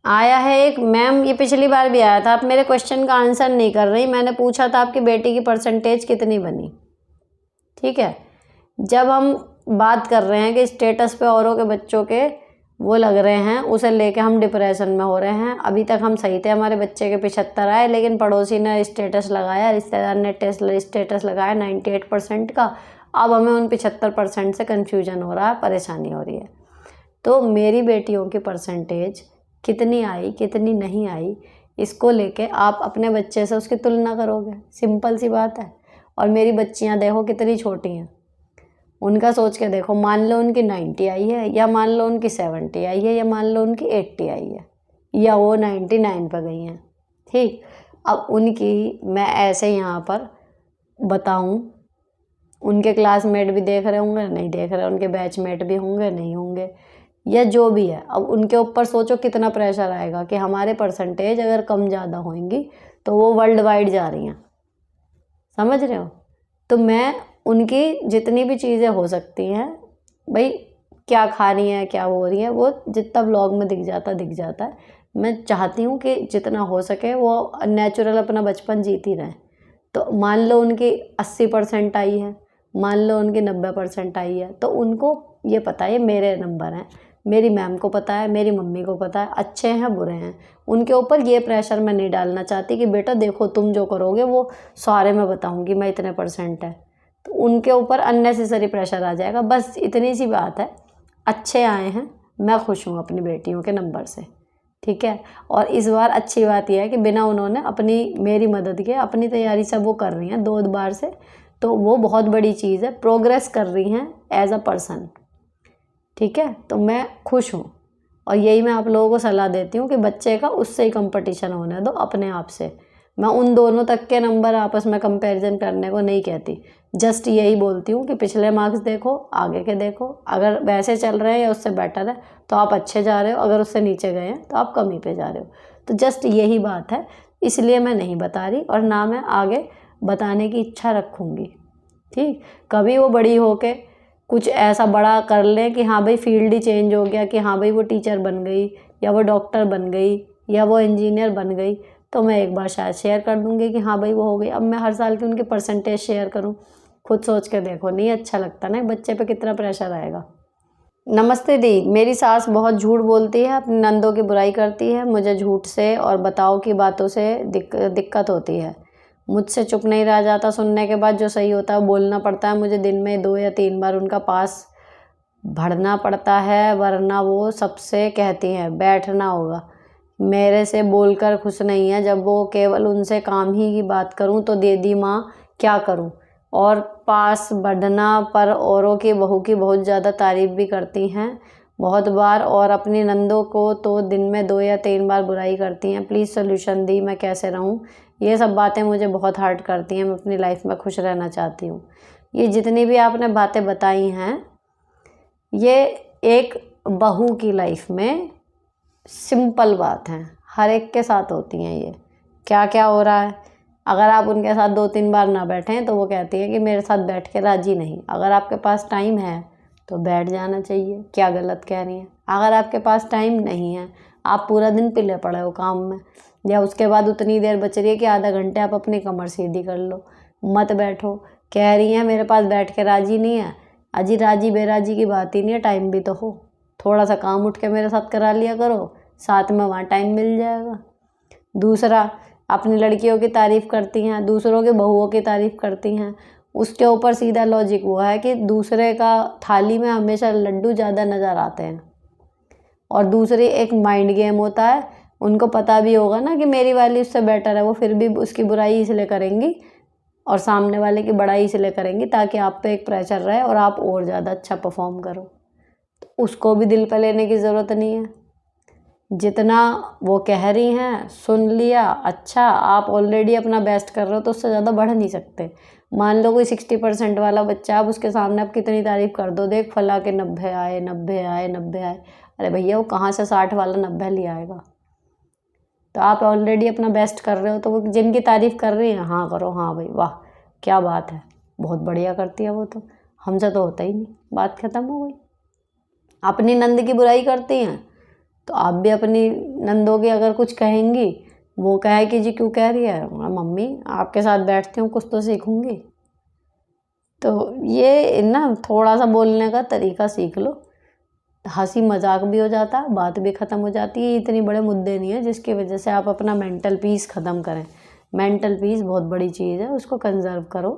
आया है एक, मैम ये पिछली बार भी आया था, आप मेरे क्वेश्चन का आंसर नहीं कर रही। मैंने पूछा था आपकी बेटी की परसेंटेज कितनी बनी, ठीक है। जब हम बात कर रहे हैं कि स्टेटस पे औरों के बच्चों के वो लग रहे हैं, उसे लेके हम डिप्रेशन में हो रहे हैं। अभी तक हम सही थे, हमारे बच्चे के 75 आए, लेकिन पड़ोसी ने स्टेटस लगाया, रिश्तेदार ने स्टेटस लगाया 98% का। अब हमें उन 75% से कन्फ्यूजन हो रहा है, परेशानी हो रही है। तो मेरी बेटियों की परसेंटेज कितनी आई कितनी नहीं आई, इसको लेके आप अपने बच्चे से उसकी तुलना करोगे, सिंपल सी बात है। और मेरी बच्चियां देखो कितनी छोटी हैं, उनका सोच के देखो, मान लो उनकी 90 आई है, या मान लो उनकी 70 आई है, या मान लो उनकी 80 आई है, या वो 99 पर गई हैं, ठीक। अब उनकी मैं ऐसे यहाँ पर बताऊँ, उनके क्लासमेट भी देख रहे होंगे नहीं देख रहे, उनके बैचमेट भी होंगे नहीं होंगे, या जो भी है। अब उनके ऊपर सोचो कितना प्रेशर आएगा कि हमारे परसेंटेज अगर कम ज़्यादा होंगी तो वो वर्ल्ड वाइड जा रही हैं, समझ रहे हो। तो मैं उनकी जितनी भी चीज़ें हो सकती हैं, भाई क्या खा रही हैं क्या हो रही हैं, वो जितना ब्लॉग में दिख जाता है। मैं चाहती हूँ कि जितना हो सके वो नेचुरल अपना बचपन जीती रहें। तो मान लो उनकी 80% आई है, मान लो उनकी 90% आई है, तो उनको ये पता है मेरे नंबर हैं, मेरी मैम को पता है, मेरी मम्मी को पता है, अच्छे हैं बुरे हैं। उनके ऊपर ये प्रेशर मैं नहीं डालना चाहती कि बेटा देखो तुम जो करोगे वो सारे मैं बताऊंगी मैं इतने % है, तो उनके ऊपर अननेसेसरी प्रेशर आ जाएगा। बस इतनी सी बात है, अच्छे आए हैं, मैं खुश हूँ अपनी बेटियों के नंबर से, ठीक है। और इस बार अच्छी बात यह है कि बिना उन्होंने अपनी मेरी मदद के अपनी तैयारी सब वो कर रही हैं 2 बार से, तो वो बहुत बड़ी चीज़ है, प्रोग्रेस कर रही हैं एज अ पर्सन, ठीक है। तो मैं खुश हूँ और यही मैं आप लोगों को सलाह देती हूँ कि बच्चे का उससे ही कंपटीशन होने दो अपने आप से। मैं उन दोनों तक के नंबर आपस में कंपैरिजन करने को नहीं कहती, जस्ट यही बोलती हूँ कि पिछले मार्क्स देखो, आगे के देखो, अगर वैसे चल रहे हैं या उससे बेटर है तो आप अच्छे जा रहे हो, अगर उससे नीचे गए हैं तो आप कमी पे जा रहे हो। तो जस्ट यही बात है, इसलिए मैं नहीं बता रही और ना मैं आगे बताने की इच्छा रखूँगी, ठीक। कभी वो बड़ी होके कुछ ऐसा बड़ा कर लें कि हाँ भाई फील्ड ही चेंज हो गया, कि हाँ भाई वो टीचर बन गई या वो डॉक्टर बन गई या वो इंजीनियर बन गई, तो मैं एक बार शायद शेयर कर दूँगी कि हाँ भाई वो हो गई। अब मैं हर साल की उनकी परसेंटेज शेयर करूँ, खुद सोच के देखो, नहीं अच्छा लगता ना, बच्चे पे कितना प्रेशर आएगा। नमस्ते दी, मेरी सास बहुत झूठ बोलती है, अपनी नंदों की बुराई करती है, मुझे झूठ से और बताओ की बातों से दिक्कत होती है, मुझसे चुप नहीं रहा जाता, सुनने के बाद जो सही होता है बोलना पड़ता है। मुझे दिन में 2 या 3 बार उनका पास भरना पड़ता है, वरना वो सबसे कहती हैं बैठना होगा। मेरे से बोलकर खुश नहीं है, जब वो केवल उनसे काम ही की बात करूं तो दीदी माँ क्या करूं। और पास बढ़ना पर औरों की बहू की बहुत ज़्यादा तारीफ़ भी करती हैं बहुत बार, और अपनी नंदों को तो दिन में 2 या 3 बार बुराई करती हैं। प्लीज़ सोल्यूशन दी, मैं कैसे रहूं। ये सब बातें मुझे बहुत हर्ट करती हैं, मैं अपनी लाइफ में खुश रहना चाहती हूँ। ये जितनी भी आपने बातें बताई हैं, ये एक बहू की लाइफ में सिंपल बात है, हर एक के साथ होती हैं। ये क्या क्या हो रहा है, अगर आप उनके साथ 2-3 बार ना बैठें तो वो कहती हैं कि मेरे साथ बैठ के राज़ी नहीं। अगर आपके पास टाइम है तो बैठ जाना चाहिए, क्या गलत कह रही हैं। अगर आपके पास टाइम नहीं है, आप पूरा दिन पिले पड़े हो काम में, या उसके बाद उतनी देर बच रही है कि आधा घंटे आप अपनी कमर सीधी कर लो, मत बैठो। कह रही हैं मेरे पास बैठ के राज़ी नहीं है, अजी राज़ी बेराज़ी की बात ही नहीं है, टाइम भी तो हो। थोड़ा सा काम उठ के मेरे साथ करा लिया करो, साथ में वहाँ टाइम मिल जाएगा। दूसरा, अपनी लड़कियों की तारीफ़ करती हैं, दूसरों के बहुओं की तारीफ़ करती हैं। उसके ऊपर सीधा लॉजिक वो है कि दूसरे का थाली में हमेशा लड्डू ज़्यादा नज़र आते हैं। और दूसरी एक माइंड गेम होता है, उनको पता भी होगा ना कि मेरी वाली उससे बेटर है, वो फिर भी उसकी बुराई इसलिए करेंगी और सामने वाले की बड़ाई इसलिए करेंगी ताकि आप पे एक प्रेशर रहे और आप और ज़्यादा अच्छा परफॉर्म करो। तो उसको भी दिल पे लेने की ज़रूरत नहीं है। जितना वो कह रही हैं सुन लिया, अच्छा आप ऑलरेडी अपना बेस्ट कर रहे हो तो उससे ज़्यादा बढ़ नहीं सकते। मान लो कोई 60% वाला बच्चा, आप उसके सामने आप कितनी तारीफ़ कर दो, देख फला के 90 आए 90 आए 90 आए। अरे भैया वो कहाँ से 60 वाला 90 ले आएगा। तो आप ऑलरेडी अपना बेस्ट कर रहे हो, तो वो जिनकी तारीफ़ कर रही हैं हाँ करो, हाँ भाई वाह क्या बात है, बहुत बढ़िया करती है वो तो, हमसे तो होता ही नहीं, बात ख़त्म हो गई। अपनी नंद की बुराई करती हैं तो आप भी अपनी नंदों की अगर कुछ कहेंगी, वो कहे कि जी क्यों कह रही है, मम्मी आपके साथ बैठती हूँ कुछ तो सीखूंगी। तो ये ना थोड़ा सा बोलने का तरीका सीख लो, हंसी मजाक भी हो जाता है, बात भी ख़त्म हो जाती है। इतने बड़े मुद्दे नहीं है जिसकी वजह से आप अपना मेंटल पीस ख़त्म करें। मेंटल पीस बहुत बड़ी चीज़ है, उसको कंजर्व करो,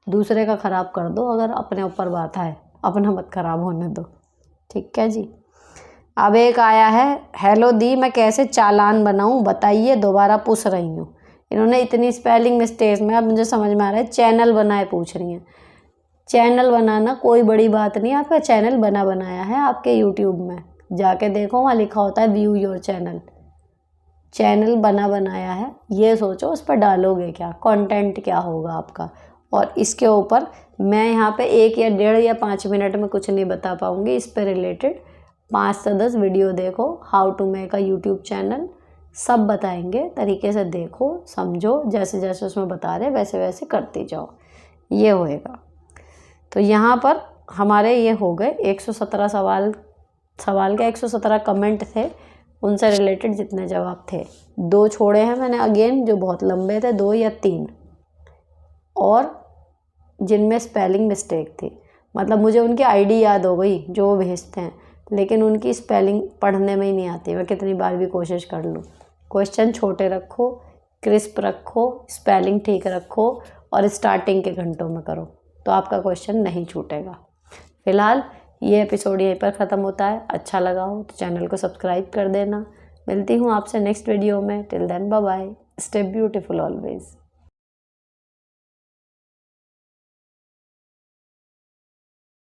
दूसरे का ख़राब कर दो अगर अपने ऊपर बात आए, अपना मत ख़राब होने दो। ठीक है जी। अब एक आया है, हेलो दी मैं कैसे चालान बनाऊं बताइए, दोबारा पूछ रही हूँ। इन्होंने इतनी स्पेलिंग मिस्टेक्स में, अब मुझे समझ में आ रहा है चैनल बनाए पूछ रही हैं। चैनल बनाना कोई बड़ी बात नहीं, आपका चैनल बना बनाया है आपके यूट्यूब में, जाके देखो वहाँ लिखा होता है व्यू योर चैनल। चैनल बना बनाया है, ये सोचो उस पर डालोगे क्या, कंटेंट क्या होगा आपका। और इसके ऊपर मैं यहाँ पे 1 या 1.5 या 5 मिनट में कुछ नहीं बता पाऊँगी, इस पर रिलेटेड 5 से 10 वीडियो देखो, how to make a YouTube channel, सब बताएंगे, तरीके से देखो समझो, जैसे जैसे उसमें बता रहे वैसे वैसे करती जाओ, ये होएगा। तो यहाँ पर हमारे ये हो गए 117 सवाल के 117 कमेंट थे, उनसे रिलेटेड जितने जवाब थे। 2 छोड़े हैं मैंने अगेन जो बहुत लंबे थे, 2 या 3, और जिनमें स्पेलिंग मिस्टेक थी। मतलब मुझे उनकी आईडी याद हो गई जो वो भेजते हैं, लेकिन उनकी स्पेलिंग पढ़ने में ही नहीं आती, मैं कितनी बार भी कोशिश कर लूँ। क्वेश्चन छोटे रखो, क्रिस्प रखो, स्पेलिंग ठीक रखो और स्टार्टिंग के घंटों में करो, तो आपका क्वेश्चन नहीं छूटेगा। फिलहाल ये एपिसोड यहीं पर ख़त्म होता है। अच्छा लगा हो तो चैनल को सब्सक्राइब कर देना। मिलती हूँ आपसे नेक्स्ट वीडियो में। Till then bye bye, stay beautiful always.